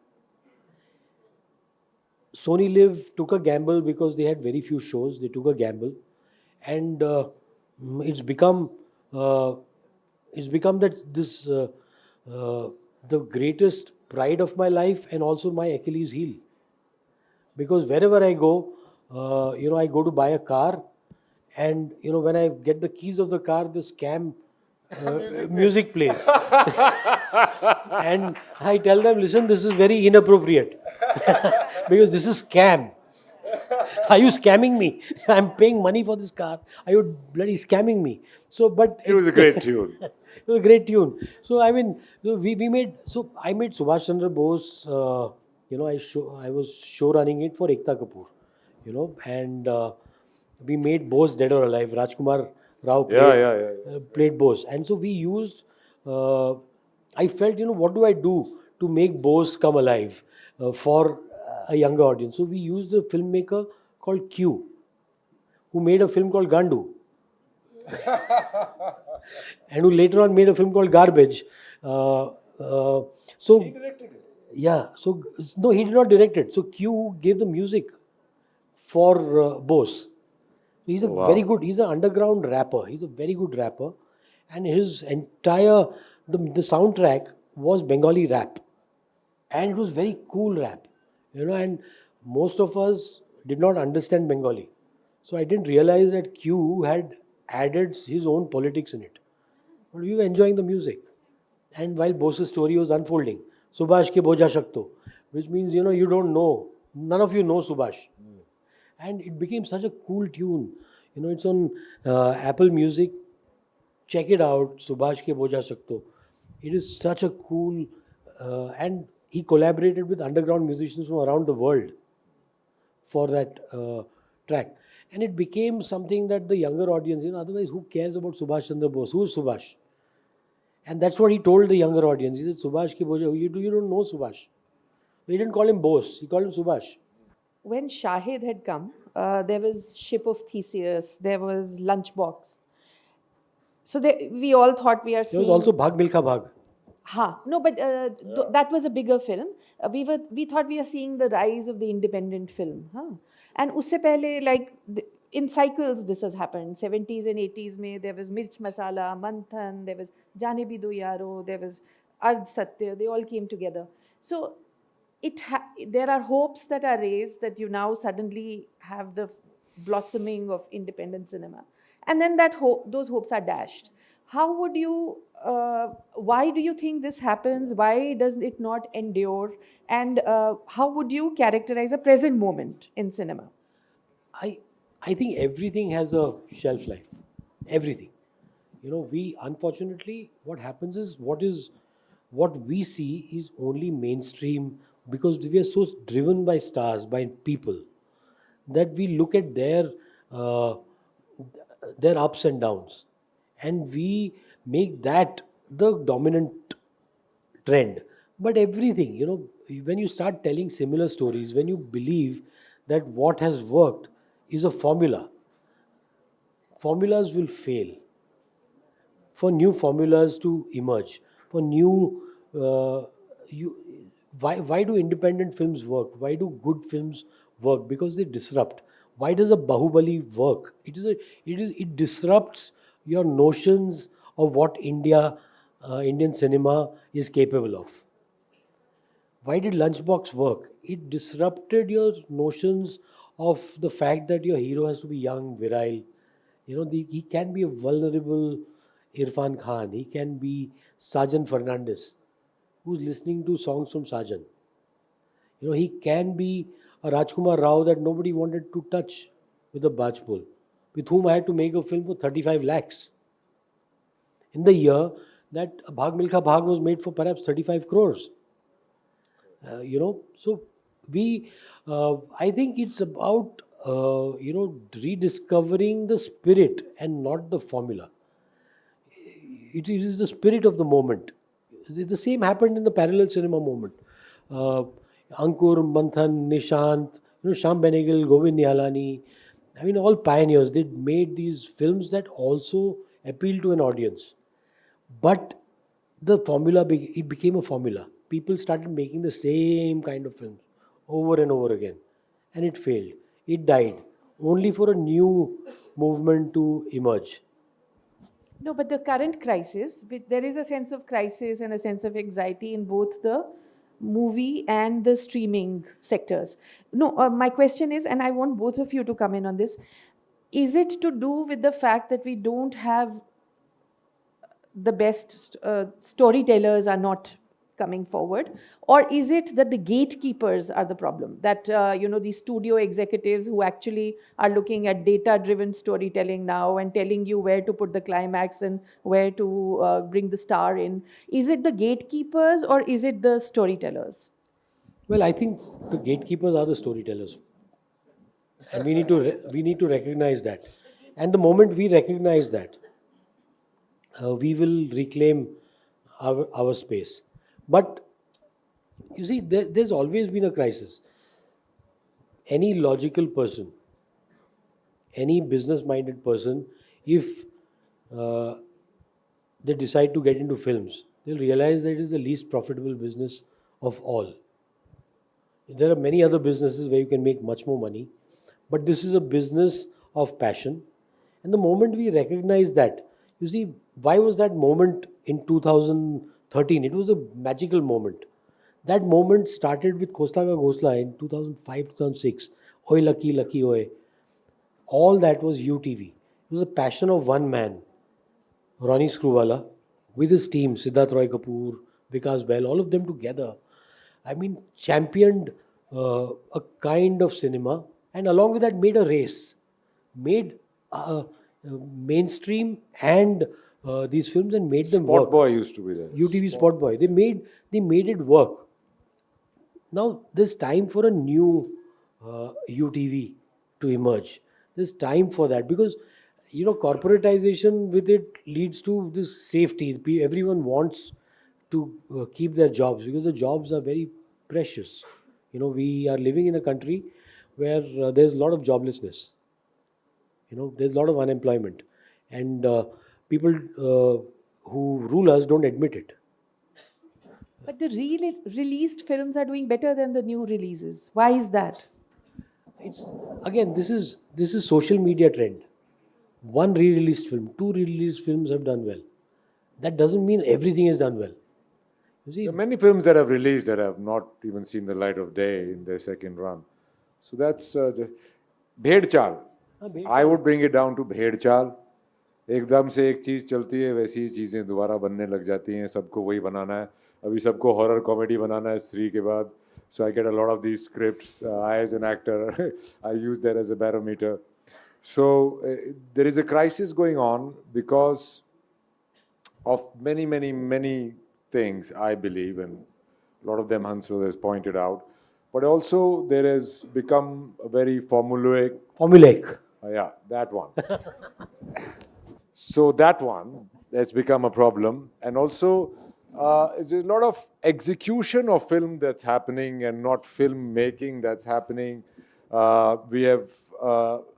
Sony Live took a gamble because they had very few shows. They took a gamble. And it's become that this the greatest pride of my life and also my Achilles heel, because wherever I go, I go to buy a car, and when I get the keys of the car, the scam music plays, and I tell them, listen, this is very inappropriate because this is scam. Are you scamming me? I'm paying money for this car. Are you bloody scamming me? So, but It was a great tune. It was a great tune. So I mean, we made. So I made Subhash Chandra Bose. I was show running it for Ekta Kapoor. And we made Bose Dead or Alive. Rajkumar Rao played Bose. And so we used, I felt, what do I do to make Bose come alive for a younger audience? So we used a filmmaker called Q, who made a film called Gandu, and who later on made a film called Garbage. So yeah, so no, he did not direct it. So Q gave the music for Bose. He's a very good. He's an underground rapper. He's a very good rapper, and his entire the soundtrack was Bengali rap, and it was very cool rap, And most of us did not understand Bengali, so I didn't realize that Q had added his own politics in it. But we were enjoying the music, and while Bose's story was unfolding, Subhash ke boja shakto, which means you don't know, none of you know Subhash, and it became such a cool tune. It's on Apple Music. Check it out, Subhash ke boja shakto. It is such a cool, and he collaborated with underground musicians from around the world for that track, and it became something that the younger audience, otherwise who cares about Subhash Chandra Bose? Who is Subhash? And that's what he told the younger audience. He said, Subhash ki boja, you don't know Subhash. He didn't call him Bose, he called him Subhash. When Shahid had come, there was Ship of Theseus, there was Lunchbox. So we all thought we are seeing... There was also Bhag Milkha Bhag. No, but that was a bigger film. We thought we are seeing the rise of the independent film. And usse pehle, like in cycles, this has happened. 70s and 80s mein, there was Mirch Masala, Manthan, there was Jaane Bhi Do Yaro, there was Ardh Satya. They all came together. So there are hopes that are raised that you now suddenly have the blossoming of independent cinema, and then those hopes are dashed. How would you? Why do you think this happens? Why does it not endure? And how would you characterize a present moment in cinema? I think everything has a shelf life. Everything. We unfortunately, what happens is what we see is only mainstream, because we are so driven by stars, by people, that we look at their ups and downs, and we make that the dominant trend. But everything, when you start telling similar stories, when you believe that what has worked is a formula, formulas will fail. For new formulas to emerge, for new why do independent films work? Why do good films work? Because they disrupt. Why does a Bahubali work? It disrupts your notions of what Indian cinema is capable of. Why did Lunchbox work? It disrupted your notions of the fact that your hero has to be young, virile. He can be a vulnerable Irfan Khan. He can be Sajan Fernandez, who's listening to songs from Sajan. He can be a Rajkumar Rao that nobody wanted to touch with a Bajpul, with whom I had to make a film for 35 lakhs. In the year that Bhag Milkha Bhag was made for perhaps 35 crores. So I think it's about, rediscovering the spirit and not the formula. It is the spirit of the moment. The same happened in the parallel cinema movement. Ankur, Manthan, Nishant, Shyam Benegal, Govind Nihalani, all pioneers. They made these films that also appeal to an audience. But the formula, it became a formula. People started making the same kind of films over and over again. And it failed. It died. Only for a new movement to emerge. No, but the current crisis, there is a sense of crisis and a sense of anxiety in both the movie and the streaming sectors. No, my question is, and I want both of you to come in on this, is it to do with the fact that we don't have the best storytellers are not coming forward, or is it that the gatekeepers are the problem, that these studio executives who actually are looking at data driven storytelling now and telling you where to put the climax and where to bring the star in? Is it the gatekeepers or is it the storytellers? Well, I think the gatekeepers are the storytellers, and we need to recognize that. And the moment we recognize that, we will reclaim our space. But you see, there's always been a crisis. Any logical person, any business minded person, if uh, they decide to get into films, they'll realize that it is the least profitable business of all. There are many other businesses where you can make much more money, but this is a business of passion. And the moment we recognize that, you see, why was that moment in 2013? It was a magical moment. That moment started with Khosla Ka Ghosla in 2005, 2006. Oi Lucky, Lucky Oi. All that was UTV. It was a passion of one man, Ronnie Screwvala, with his team, Siddharth Roy Kapoor, Vikas Bell, all of them together. I mean, championed a kind of cinema, and along with that, made a race, made mainstream and these films, and made them Spot work. Boy used to be there. UTV Spot Boy. They made it work. Now there's time for a new UTV to emerge. There's time for that because corporatization with it leads to this safety. Everyone wants to keep their jobs because the jobs are very precious. We are living in a country where there's a lot of joblessness. There's a lot of unemployment, and people who rule us don't admit it. But the released films are doing better than the new releases. Why is that? It's again, this is social media trend. One re-released film, two re-released films have done well. That doesn't mean everything is done well. You see, There are many films that have released that have not even seen the light of day in their second run. So that's Bhed Chal. Bhed I would bring it down to Bhed Chal. एकदम से एक चीज़ चलती है वैसी ही चीज़ें दोबारा बनने लग जाती हैं सबको वही बनाना है अभी सबको हॉरर कॉमेडी बनाना है स्त्री के बाद so I get a lot of these scripts I as an actor I use that as a barometer so there is a crisis going on because of many things I believe and a lot of them Hansal has pointed out but also there has become a very formulaic. yeah that one So that one, that's become a problem. And also, there's a lot of execution of film that's happening and not film making that's happening. We have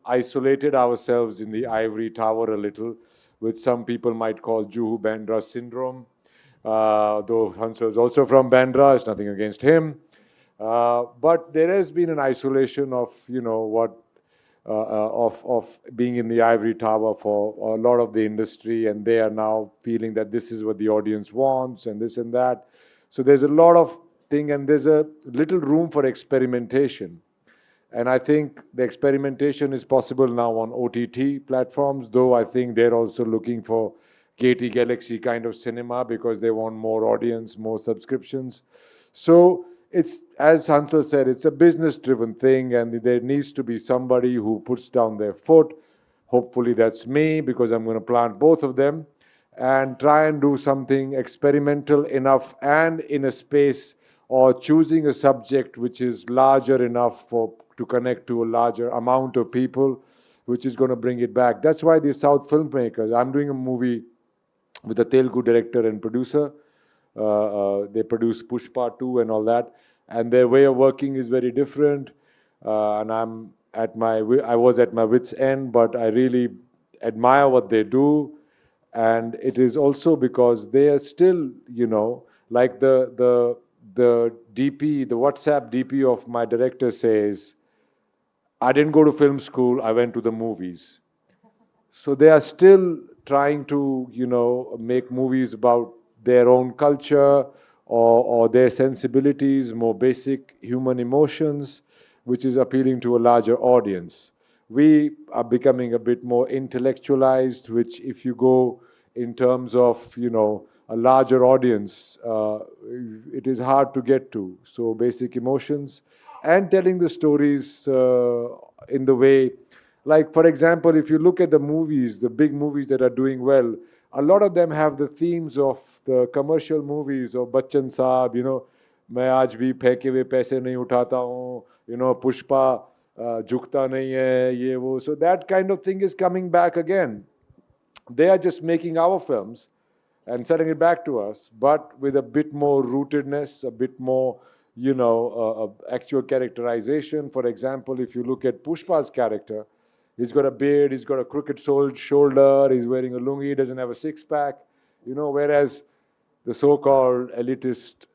isolated ourselves in the ivory tower a little, which some people might call Juhu Bandra syndrome. Though Hansal is also from Bandra, it's nothing against him. But there has been an isolation of, of being in the ivory tower for a lot of the industry, and they are now feeling that this is what the audience wants and this and that. So there's a lot of thing, and there's a little room for experimentation. And I think the experimentation is possible now on OTT platforms, though I think they're also looking for KT Galaxy kind of cinema because they want more audience, more subscriptions. So it's, as Hansal said, it's a business-driven thing, and there needs to be somebody who puts down their foot. Hopefully that's me, because I'm going to plant both of them, and try and do something experimental enough and in a space, or choosing a subject which is larger enough to connect to a larger amount of people, which is going to bring it back. That's why these South filmmakers, I'm doing a movie with a Telugu director and producer. They produce Pushpa 2 and all that, and their way of working is very different. And I was at my wit's end, but I really admire what they do. And it is also because they are still, like the DP, the WhatsApp DP of my director says, I didn't go to film school, I went to the movies. So they are still trying to, make movies about their own culture or their sensibilities, more basic human emotions, which is appealing to a larger audience. We are becoming a bit more intellectualized, which if you go in terms of, a larger audience, it is hard to get to. So basic emotions and telling the stories in the way, like for example, if you look at the movies, the big movies that are doing well, a lot of them have the themes of the commercial movies of Bachchan Saab, मैं आज भी फेंके हुए पैसे नहीं उठाता हूँ, Pushpa, झुकता नहीं है ये वो. So that kind of thing is coming back again. They are just making our films and selling it back to us, but with a bit more rootedness, a bit more, actual characterization. For example, if you look at Pushpa's character, he's got a beard, he's got a crooked shoulder, he's wearing a lungi, he doesn't have a six-pack, whereas the so-called elitist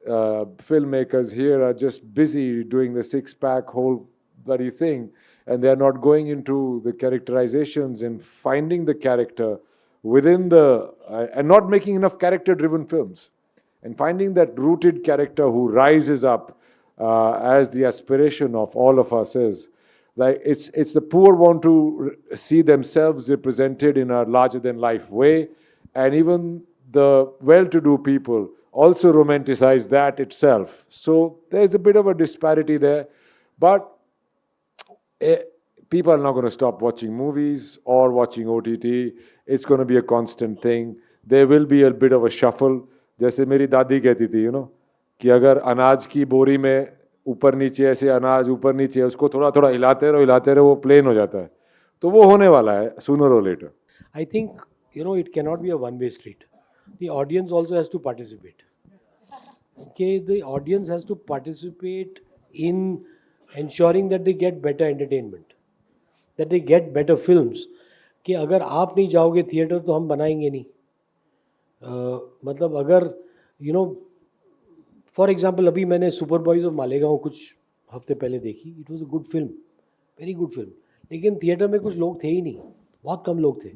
filmmakers here are just busy doing the six-pack whole bloody thing, and they're not going into the characterizations and finding the character within the and not making enough character-driven films, and finding that rooted character who rises up as the aspiration of all of us is. Like it's the poor want to see themselves represented in a larger-than-life way, and even the well-to-do people also romanticize that itself. So there's a bit of a disparity there, but people are not going to stop watching movies or watching OTT. It's going to be a constant thing. There will be a bit of a shuffle. जैसे मेरी दादी कहती थी, कि अगर अनाज की बोरी में ऊपर नीचे ऐसे अनाज ऊपर नीचे उसको थोड़ा थोड़ा हिलाते रहो वो प्लेन हो जाता है. तो वो होने वाला है sooner or later. I think, it cannot be a one-way street. The audience also has to participate. Okay, the audience has to participate in ensuring that they get better entertainment, that they get better films. कि अगर आप नहीं जाओगे theatre तो हम बनाएंगे नहीं. मतलब अगर फॉर एग्जाम्पल अभी मैंने सुपर बॉयज़ ऑफ मालेगांव कुछ हफ्ते पहले देखी. It was a good film, very good film. लेकिन थिएटर में कुछ लोग थे ही नहीं, बहुत कम लोग थे.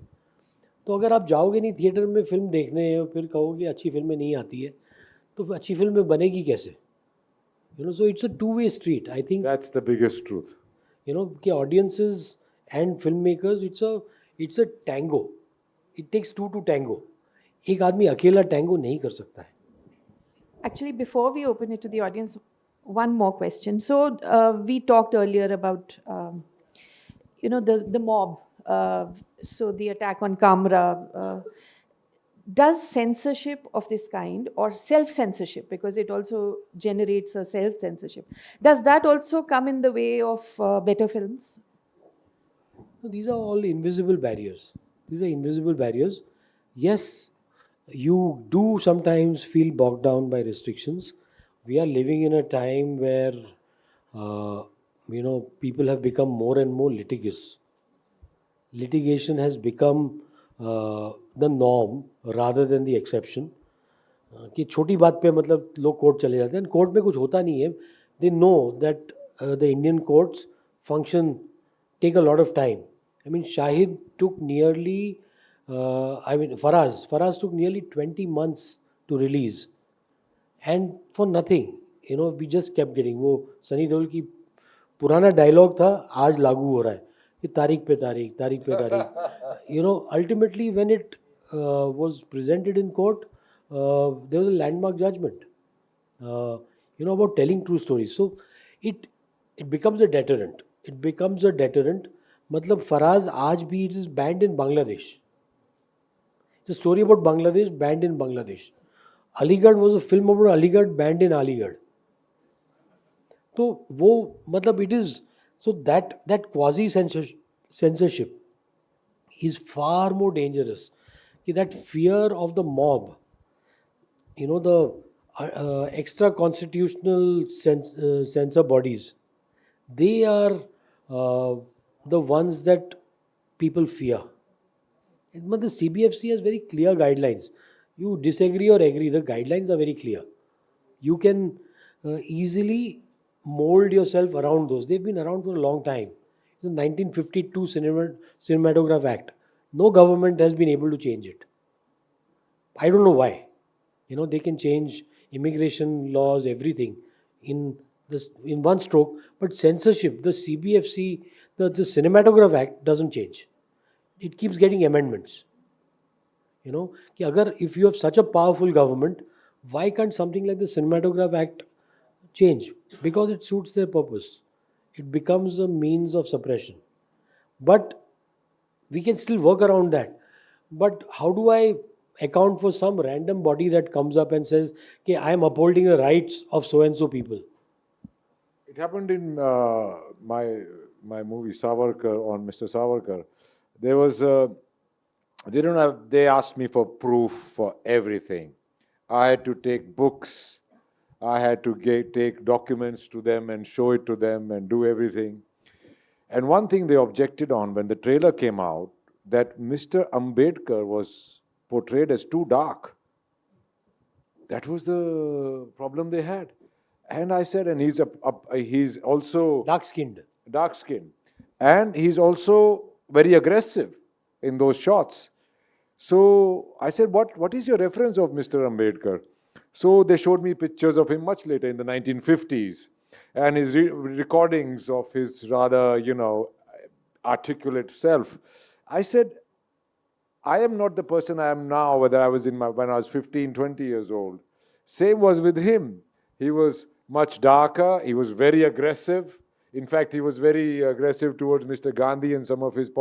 तो अगर आप जाओगे नहीं थिएटर में फिल्म देखने फिर कहोगे अच्छी फिल्में नहीं आती है, तो फिर अच्छी फिल्में बनेगी कैसे? So it's a two way street. I think that's the biggest truth. कि audiences and film makers, it's a tango. It takes two to tango. एक आदमी अकेला टैंगो नहीं कर सकता है. Actually, before we open it to the audience, one more question. So we talked earlier about, the mob. So the attack on Kamra. Does censorship of this kind, or self-censorship, because it also generates a self-censorship, does that also come in the way of better films? So these are all invisible barriers. Yes, you do sometimes feel bogged down by restrictions. We are living in a time where, people have become more and more litigious. Litigation has become the norm rather than the exception. कि छोटी बात पे मतलब लोग court चले जाते हैं. Court में कुछ होता नहीं है. They know that the Indian courts function, take a lot of time. I mean, Shahid took nearly Faraaz took nearly 20 months to release, and for nothing. We just kept getting वो सनी देओल की पुराना dialogue था, आज लागू हो रहा है कि तारीख पे तारीख. Ultimately when it was presented in court, there was a landmark judgment, about telling true stories. So it becomes a deterrent. मतलब फराज आज भी it is banned in Bangladesh. The story about Bangladesh, banned in Bangladesh. Aligarh was a film about Aligarh, banned in Aligarh. तो वो मतलब it is, so that quasi censorship is far more dangerous. कि that fear of the mob, the extra constitutional censor bodies, they are the ones that people fear. But the CBFC has very clear guidelines. You disagree or agree, the guidelines are very clear. You can easily mold yourself around those. They've been around for a long time. It's the 1952 Cinematograph Act. No government has been able to change it. I don't know why. They can change immigration laws, everything in one stroke, but censorship, the CBFC, the Cinematograph Act doesn't change. It keeps getting amendments. If you have such a powerful government, why can't something like the Cinematograph Act change? Because it suits their purpose. It becomes a means of suppression. But we can still work around that. But how do I account for some random body that comes up and says, okay, I am upholding the rights of so and so people? It happened in my my movie Savarkar on Mr. Savarkar, there was they asked me for proof for everything. I had to take books, I had to take documents to them and show it to them and do everything. And one thing they objected on when the trailer came out, that Mr. Ambedkar was portrayed as too dark. That was the problem they had. And I said, and he's also Dark-skinned. dark-skinned. And he's also very aggressive in those shots. So I said, what is your reference of Mr. Ambedkar? So they showed me pictures of him much later in the 1950s and his recordings of his rather, articulate self. I said, I am not the person I am now, whether I was when I was 15, 20 years old. Same was with him. He was much darker. He was very aggressive. In fact, he was very aggressive towards Mr. Gandhi and some of his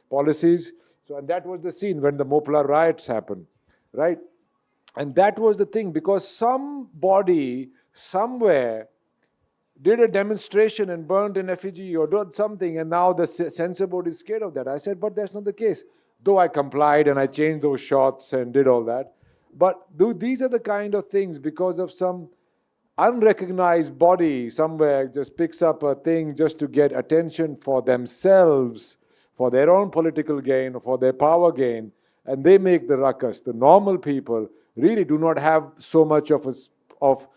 policies. So, and that was the scene when the Mopla riots happened, right? And that was the thing, because somebody somewhere did a demonstration and burned an effigy or did something, and now the censor board is scared of that. I said, but that's not the case. Though I complied and I changed those shots and did all that. But these are the kind of things, because of some unrecognized body somewhere just picks up a thing just to get attention for themselves, for their own political gain or for their power gain, and they make the ruckus. The normal people really do not have so much of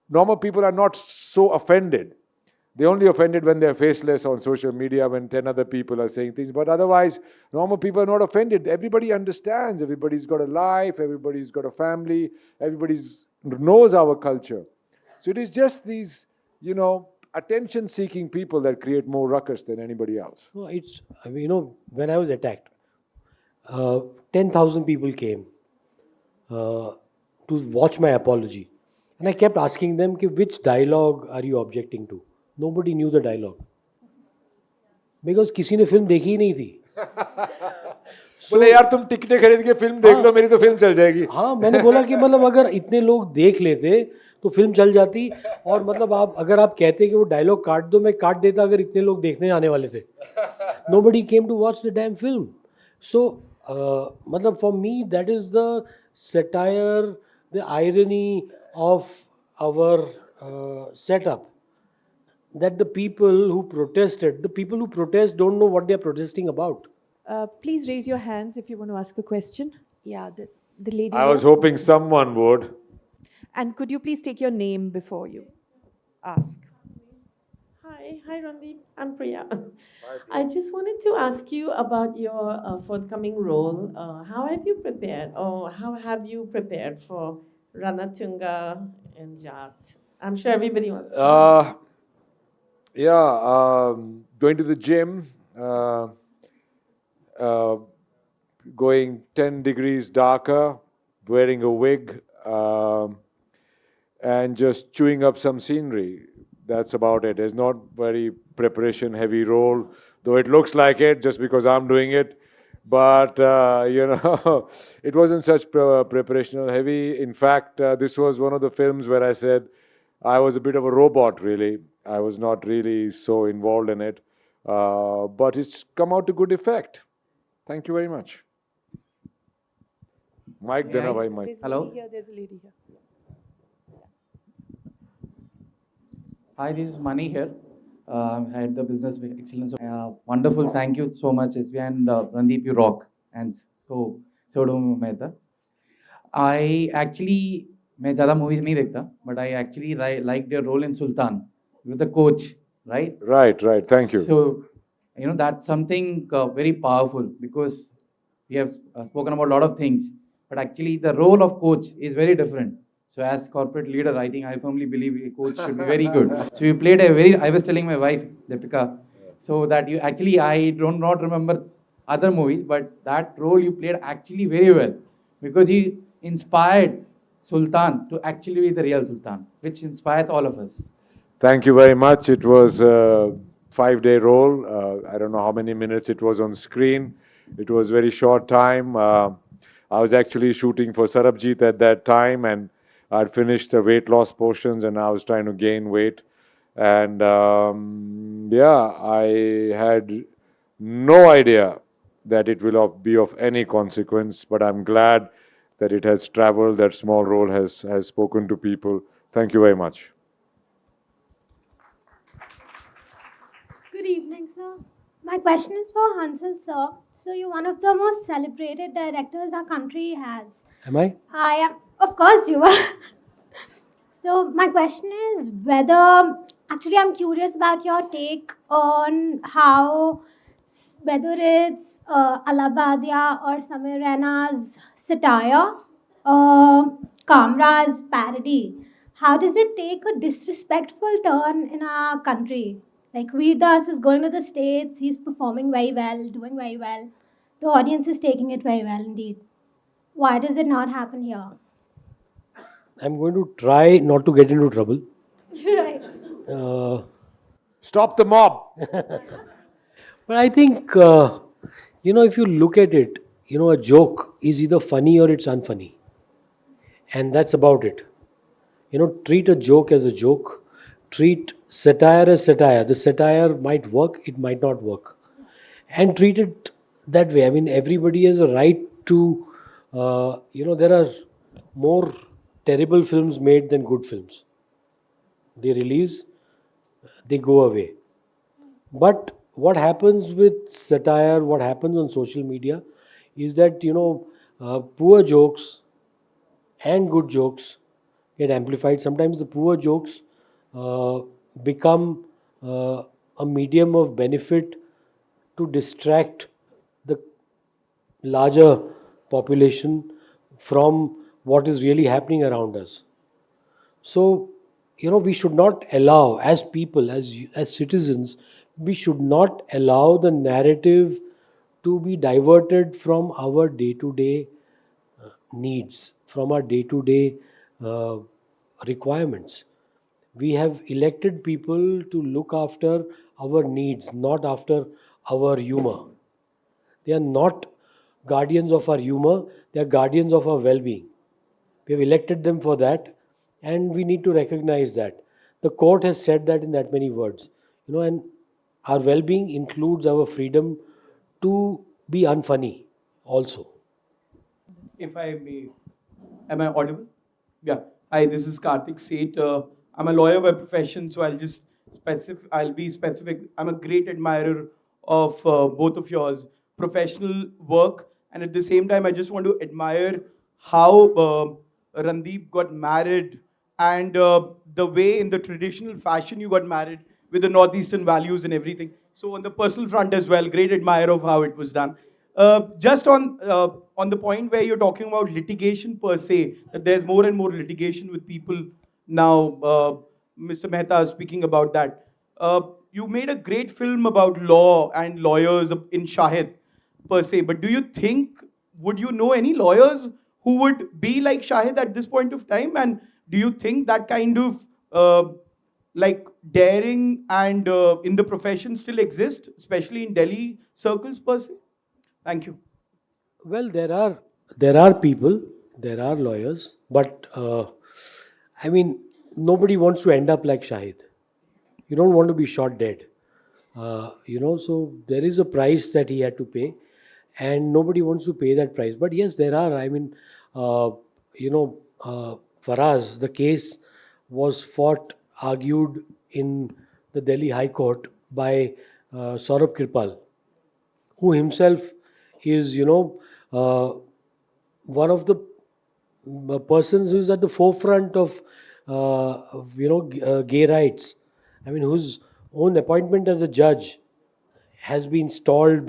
normal people are not so offended. They only offended when they're faceless on social media, when 10 other people are saying things. But otherwise, normal people are not offended. Everybody understands. Everybody's got a life. Everybody's got a family. Everybody knows our culture. So it is just these, attention-seeking people that create more ruckus than anybody else. No, when I was attacked, 10,000 people came to watch my apology. And I kept asking them, which dialogue are you objecting to? Nobody knew the dialogue. Because किसी ने film देखी ही नहीं थी. बोले यार तुम टिकटें खरीद के फिल्म देख लो, मेरी तो फिल्म चल जाएगी. हाँ, मैंने बोला कि मतलब अगर इतने लोग देख लेते तो फिल्म चल जाती, और मतलब अगर आप कहते कि वो डायलॉग काट दो, मैं काट देता अगर इतने लोग देखने आने वाले थे. Nobody came to watch the damn film. So मतलब for me that is the satire, the irony of our setup. That the people who protest don't know what they are protesting about. Please raise your hands if you want to ask a question. Yeah, the lady. I was here. hoping someone would. And could you please take your name before you ask? Hi, Randeep. I'm Priya. I just wanted to ask you about your forthcoming role. How have you prepared, or how have you prepared for Ranatunga and Jaat? I'm sure everybody wants to know. Going to the gym, going 10 degrees darker, wearing a wig, and just chewing up some scenery. That's about it. There's not very preparation heavy role, though it looks like it just because I'm doing it. But, it wasn't such preparational heavy. In fact, this was one of the films where I said I was a bit of a robot, really. I was not really so involved in it. But it's come out to good effect. Thank you very much. Mike, There's Mike. a lady Hello. here, there's a lady here. Hi, this is Mani here. Head the business with excellence. Wonderful. Thank you so much, SV and Randeep. You rock. And so do Mehta. I actually, मैं ज़्यादा movies नहीं देखता, but I actually liked your role in Sultan. You were the coach, right? Right. Thank you. So, that's something very powerful, because we have spoken about a lot of things, but actually the role of coach is very different. So as corporate leader, I think I firmly believe a coach should be very good. So you played I was telling my wife, Deepika, so that you actually, I don't not remember other movies, but that role you played actually very well, because he inspired Sultan to actually be the real Sultan, which inspires all of us. Thank you very much. It was a 5-day role. I don't know how many minutes it was on screen. It was very short time. I was actually shooting for Sarbjit at that time, and I'd finished the weight loss portions and I was trying to gain weight. And yeah, I had no idea that it will be of any consequence, but I'm glad that it has traveled, that small role has spoken to people. Thank you very much. Good evening, sir. My question is for Hansal, sir. So, you're one of the most celebrated directors our country has. Am I? I am, of course, you are. So, my question is whether, actually, I'm curious about your take on how, whether it's Alabadia or Samir Raina's satire, Kamra's parody, how does it take a disrespectful turn in our country? Like Veerdas is going to the States, he's performing very well, doing very well. The audience is taking it very well indeed. Why does it not happen here? I'm going to try not to get into trouble. Right. Uh, Stop the mob. but I think, if you look at it, a joke is either funny or it's unfunny. And that's about it. Treat a joke as a joke. Treat satire as satire. The satire might work, it might not work. And treat it that way. I mean, everybody has a right to, there are more terrible films made than good films. They release, they go away. But what happens with satire, what happens on social media is that, poor jokes and good jokes get amplified. Sometimes the poor jokes become a medium of benefit to distract the larger population from what is really happening around us. So, we should not allow, as people, as citizens, we should not allow the narrative to be diverted from our day-to-day needs, from our day-to-day requirements. We have elected people to look after our needs, not after our humor. They are not guardians of our humor, they are guardians of our well being. We have elected them for that, and we need to recognize that. The court has said that in that many words. And our well being includes our freedom to be unfunny also. If I may, am I audible? Yeah. Hi, this is Karthik Seth. I'm a lawyer by profession, so I'll be specific. I'm a great admirer of both of yours professional work, and at the same time, I just want to admire how Randeep got married and the way in the traditional fashion you got married with the northeastern values and everything. So on the personal front as well, great admirer of how it was done. Just on the point where you're talking about litigation per se, that there's more and more litigation with people now. Mr. Mehta is speaking about that. You made a great film about law and lawyers in Shahid per se, but do you think, would you know any lawyers who would be like Shahid at this point of time? And do you think that kind of like daring and in the profession still exists, especially in Delhi circles per se? Thank you. Well, there are people, there are lawyers, but I mean, nobody wants to end up like Shahid. You don't want to be shot dead. So there is a price that he had to pay, and nobody wants to pay that price. But yes, there are. I mean, Faraaz, the case was fought, argued in the Delhi High Court by Saurabh Kripal, who himself is, one of the persons who is at the forefront of, gay rights. I mean, whose own appointment as a judge has been stalled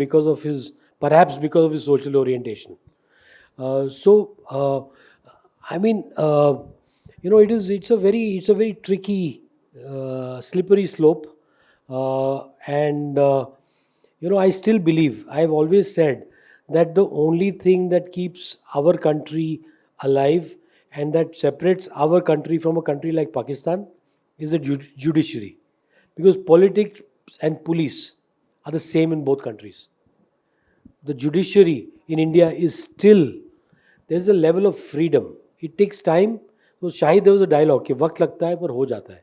perhaps because of his social orientation. I mean, it's a very tricky, slippery slope, and I still believe. I've always said that the only thing that keeps our country alive and that separates our country from a country like Pakistan is the judiciary, because politics and police are the same in both countries. The judiciary in India is still, there's a level of freedom. It takes time. So Shahid, there was a dialogue कि वक्त लगता है पर हो जाता है.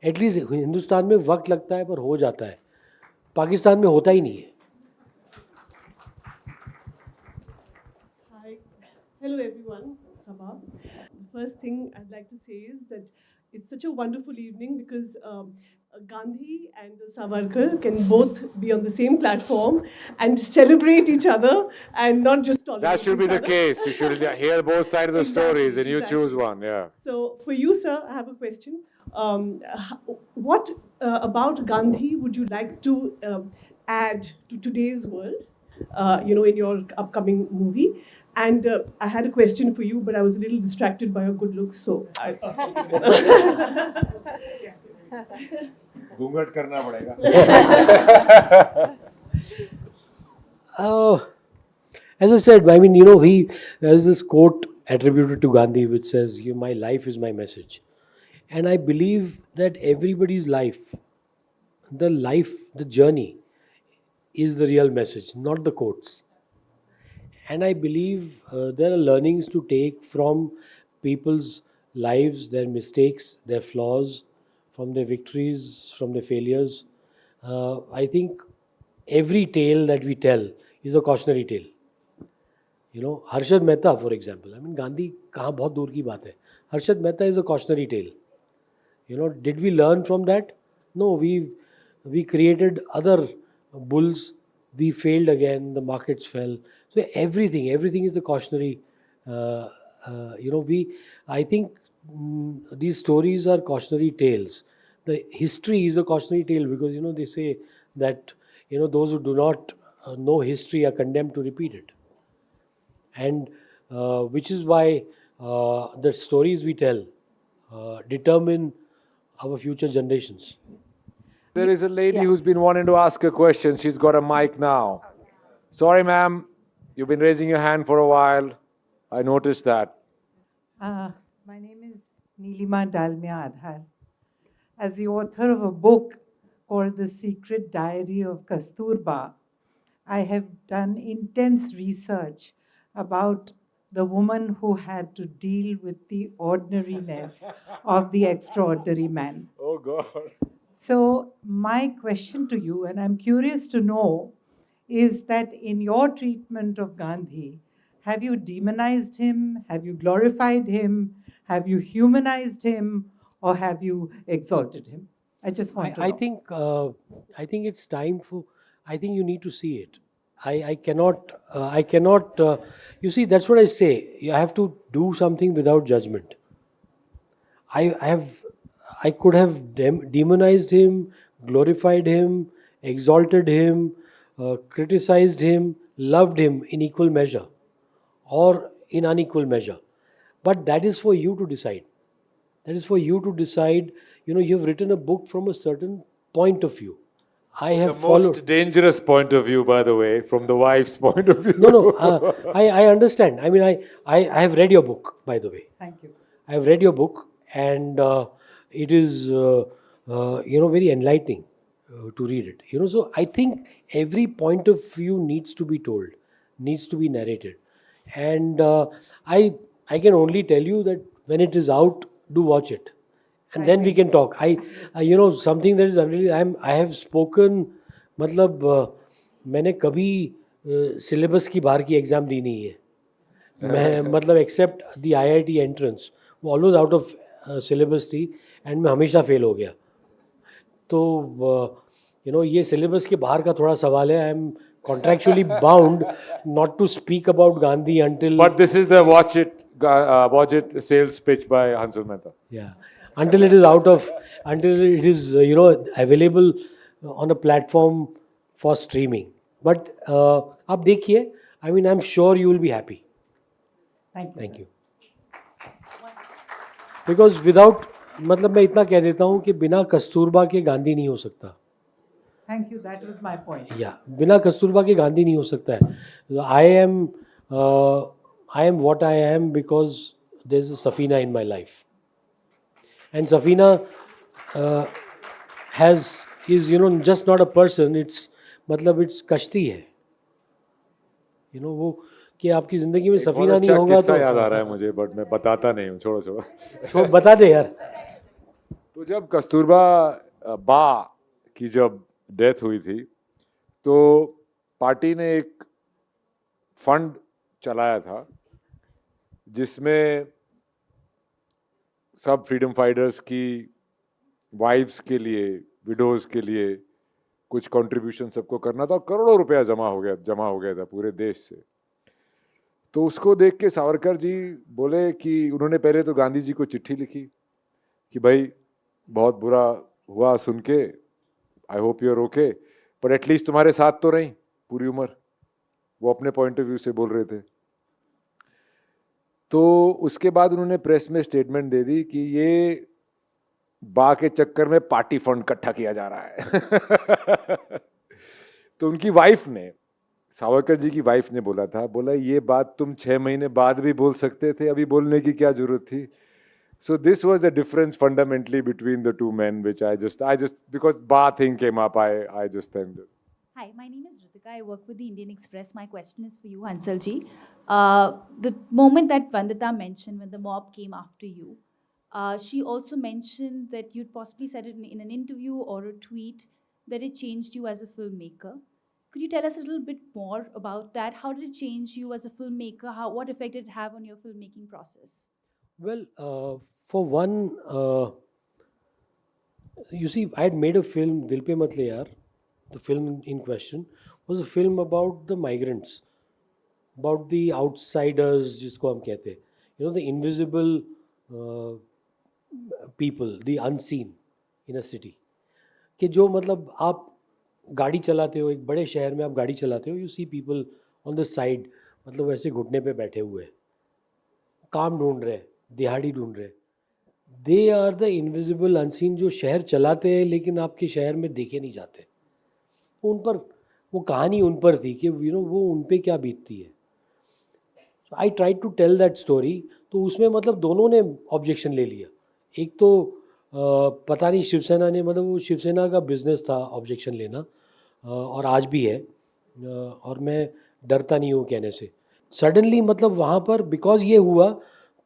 At least Hindustan में वक्त लगता है पर हो जाता है, पाकिस्तान में होता ही नहीं है. Hi. Hello, everyone. Sabha. The first thing I'd like to say is that it's such a wonderful evening because Gandhi and Savarkar can both be on the same platform and celebrate each other and not just tolerate That should be each the other. case. You should hear both sides of the Exactly, stories and you exactly. choose one. Yeah. So, for you, sir, I have a question. What about Gandhi would you like to add to today's world, in your upcoming movie? And I had a question for you, but I was a little distracted by your good looks, so घूंघट करना पड़ेगा. As I said, I mean, there's this quote attributed to Gandhi which says, "My life is my message." And I believe that everybody's life, the journey is the real message, not the quotes. And I believe there are learnings to take from people's lives, their mistakes, their flaws, from their victories, from their failures. I think every tale that we tell is a cautionary tale. Harshad Mehta, for example. I mean, Gandhi कहाँ बहुत दूर की बात है. Harshad Mehta is a cautionary tale. Did we learn from that? No, we created other bulls. We failed again. The markets fell. So everything is a cautionary. I think these stories are cautionary tales. The history is a cautionary tale because they say that those who do not know history are condemned to repeat it, and which is why the stories we tell determine our future generations. There is a lady who's been wanting to ask a question. She's got a mic now. Sorry, ma'am. You've been raising your hand for a while. I noticed that. My name is Neelima Dalmia Adhar. As the author of a book called The Secret Diary of Kasturba, I have done intense research about the woman who had to deal with the ordinariness of the extraordinary man. Oh, God. So, my question to you, and I'm curious to know, is that in your treatment of Gandhi, have you demonized him? Have you glorified him? Have you humanized him? Or have you exalted him? I just want to know. I think it's time for. I think you need to see it. I cannot. You see, that's what I say. You have to do something without judgment. I could have demonized him, glorified him, exalted him, criticized him, loved him in equal measure or in unequal measure. But that is for you to decide. That is for you to decide. You've written a book from a certain point of view. I have The followed. most dangerous point of view, by the way, from the wife's point of view. No. I understand. I mean, I have read your book, by the way. Thank you. I have read your book, and it is very enlightening to read it. So I think every point of view needs to be told, needs to be narrated, and I can only tell you that when it is out, do watch it, and then we can talk. Something that is really I have spoken. मतलब मैंने कभी syllabus की बाहर की exam दी नहीं है. मैं मतलब एक्सेप्ट द IIT एंट्रेंस वो ऑलवेज आउट ऑफ सिलेबस थी एंड मैं हमेशा फेल हो गया. तो ये सिलेबस के बाहर का थोड़ा सवाल है. I am contractually bound not to speak about Gandhi until. But this is the watch it sales pitch by Hansal Mehta. Yeah, until it is available on a platform for streaming. But आप देखिए. I mean, I'm sure you will be happy. Thank you. Because without मतलब मैं इतना कह देता हूँ कि बिना कस्तूरबा के गांधी नहीं हो सकता. Thank you. That was my point. Yeah, बिना कस्तूरबा के गांधी नहीं हो सकता है. I am what I am because there's a Safina in my life, and Safina is just not a person. It's मतलब it's कश्ती है. वो कि आपकी जिंदगी में सफीना नहीं होगा किस्सा याद आ रहा है मुझे, बट मैं बताता नहीं हूँ. छोड़ो तो बता दे यार. तो जब कस्तूरबा बा की जब डेथ हुई थी तो पार्टी ने एक फंड चलाया था जिसमें सब फ्रीडम फाइटर्स की वाइफ्स के लिए, विडोज के लिए कुछ कंट्रीब्यूशन सबको करना था और करोड़ों रुपया जमा हो गया था पूरे देश से। तो उसको देख के सावरकर जी बोले कि उन्होंने पहले तो गांधी जी को चिट्ठी लिखी कि भाई बहुत बुरा हुआ सुन के, I hope you are okay, पर एटलीस्ट तुम्हारे साथ तो रही पूरी उम्र। वो अपने पॉइंट ऑफ व्यू से बोल रहे थे। तो उसके बाद उन्होंने प्रेस में स्टेटमेंट दे दी कि ये बा के चक्कर में पार्टी फंड इकट्ठा किया जा रहा है। तो उनकी वाइफ ने, सावरकर जी की वाइफ ने बोला ये बात तुम 6 महीने बाद भी बोल सकते थे, अभी बोलने की क्या जरूरत थी। So this was the difference fundamentally between the two men, which I just because Ba thing came up, I just ended. Hi, my name is Ritika. I work with the Indian Express. My question is for you, Hansal ji. The moment that Vandita mentioned when the mob came after you, she also mentioned that you'd possibly said it in an interview or a tweet that it changed you as a filmmaker. Could you tell us a little bit more about that? How did it change you as a filmmaker? What effect did it have on your filmmaking process? Well, for one, you see, I had made a film, Dil Pe Mat Le Yaar. The film in question was a film about the migrants, about the outsiders, जिसको हम कहते हैं, you know, the invisible people, the unseen in a city. कि जो मतलब आप गाड़ी चलाते हो, एक बड़े शहर में आप गाड़ी चलाते हो, you see people on the side, मतलब वैसे घुटने पे बैठे हुए, काम ढूंढ रहे, दिहाड़ी ढूंढ रहे. They are the invisible unseen जो शहर चलाते हैं लेकिन आपके शहर में देखे नहीं जाते. उन पर वो कहानी उन पर थी कि यू नो वो उन पे क्या बीतती है. I try to tell that story. तो उसमें मतलब दोनों ने ऑब्जेक्शन ले लिया. एक तो पता नहीं शिवसेना ने, मतलब वो शिवसेना का बिजनेस था ऑब्जेक्शन लेना, और आज भी है, और मैं डरता नहीं हूँ कहने से. सडनली मतलब वहाँ पर बिकॉज ये हुआ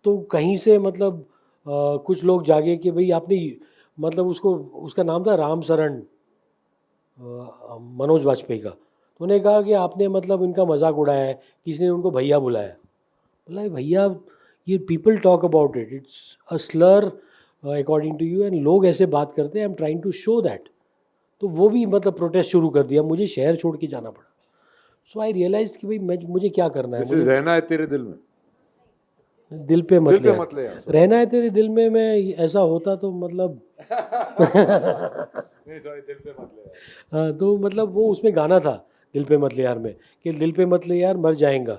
तो कहीं से मतलब कुछ लोग जागे कि भाई आपने, मतलब उसका नाम था राम शरण, मनोज वाजपेयी का. तो उन्होंने कहा कि आपने मतलब इनका मजाक उड़ाया है, किसी ने उनको भैया बुलाया. बोला भैया, ये people talk about it, it's a slur according to you, and लोग ऐसे बात करते हैं, I am trying to show that. तो वो भी मतलब प्रोटेस्ट शुरू कर दिया, मुझे शहर छोड़ के जाना पड़ा. सो आई रियलाइज कि भाई मुझे क्या करना है. मुझे रहना है तेरे दिल में, दिल पे मत ले. रहना है तेरे दिल में, मैं ऐसा होता तो मतलब नहीं सॉरी, दिल पे मत ले. हाँ, तो मतलब वो उसमें गाना था दिल पे मत ले यार में, कि दिल पे मत ले यार मर जाएगा.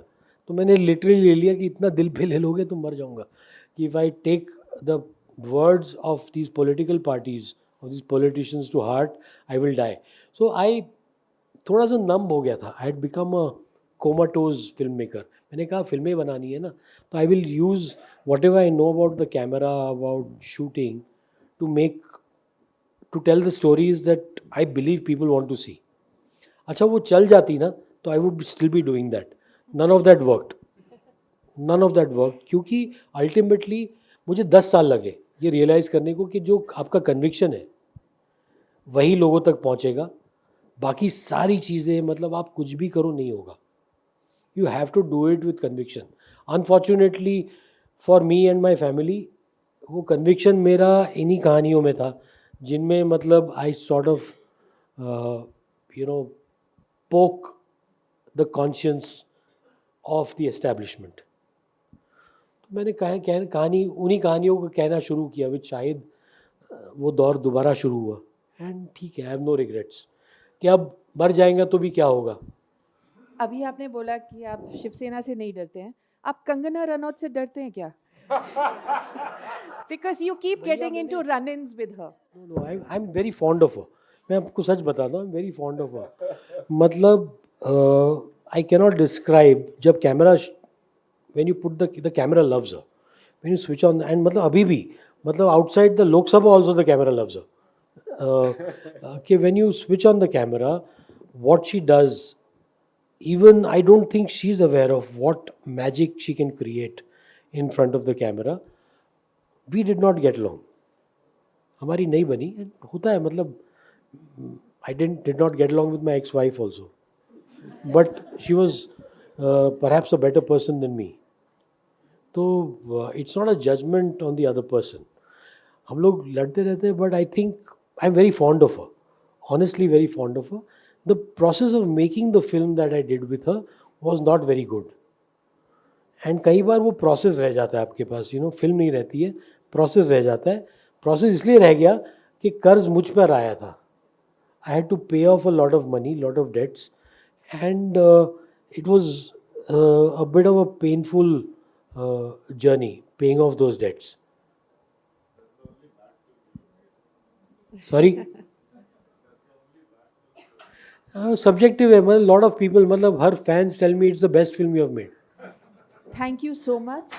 तो मैंने लिटरली ले लिया कि इतना दिल पे ले लोगे तो मर जाऊंगा. कि if I take the words of these political parties, of these politicians to heart, I will die. So I थोड़ा सा नम हो गया था. I had become a comatose film maker. मैंने कहा फिल्में बनानी है ना, तो I will use whatever I know about the camera, about shooting, to make, to tell the stories that I believe people want to see. अच्छा वो चल जाती ना तो I would still be doing that. None of that work, क्योंकि ultimately मुझे 10 साल लगे ये रियलाइज़ करने को कि जो आपका कन्विक्शन है वही लोगों तक पहुंचेगा. बाकी सारी चीज़ें मतलब आप कुछ भी करो नहीं होगा. You have to do it with conviction. Unfortunately for me and my family, वो conviction मेरा इन्हीं कहानियों में था जिनमें मतलब I sort of poke the conscience of the establishment. तो मैंने कहानी उन्हीं कहानियों को कहना शुरू किया, विच शायद वो दौर दोबारा शुरू हुआ. एंड ठीक है, आई हैव नो रिग्रेट्स कि अब मर जाएगा तो भी क्या होगा. अभी आपने बोला कि आप शिवसेना से नहीं डरते हैं, आप कंगना रनौत से डरते हैं क्या? Because you keep getting into run-ins with her. No, I'm very fond of her. मैं आपको सच बताता हूँ, I'm very fond of her. मतलब I cannot describe, जब camera, when you put the camera loves her, when you switch on, and मतलब अभी भी, मतलब outside the Lok Sabha also the camera loves her. कि when you switch on the camera, what she does, even I don't think she's aware of what magic she can create in front of the camera. We did not get along. हमारी नहीं बनी. होता है, मतलब I did not get along with my ex-wife also, but she was perhaps a better person than me. तो it's not a judgment on the other person. हम लोग लड़ते रहते हैं, but I think I'm very fond of her. Honestly, very fond of her. The process of making the film that I did with her was not very good. And कई बार वो process रह जाता है आपके पास, फिल्म नहीं रहती है, process रह जाता है. प्रोसेस इसलिए रह गया कि कर्ज मुझ पर आया था. I had to pay off a lot of money, lot of debts, and it was a bit of a painful journey paying off those debts. Sorry, subjective है, मतलब लॉट ऑफ पीपल, मतलब हर fans tell me it's the best film you have made. Thank you so much.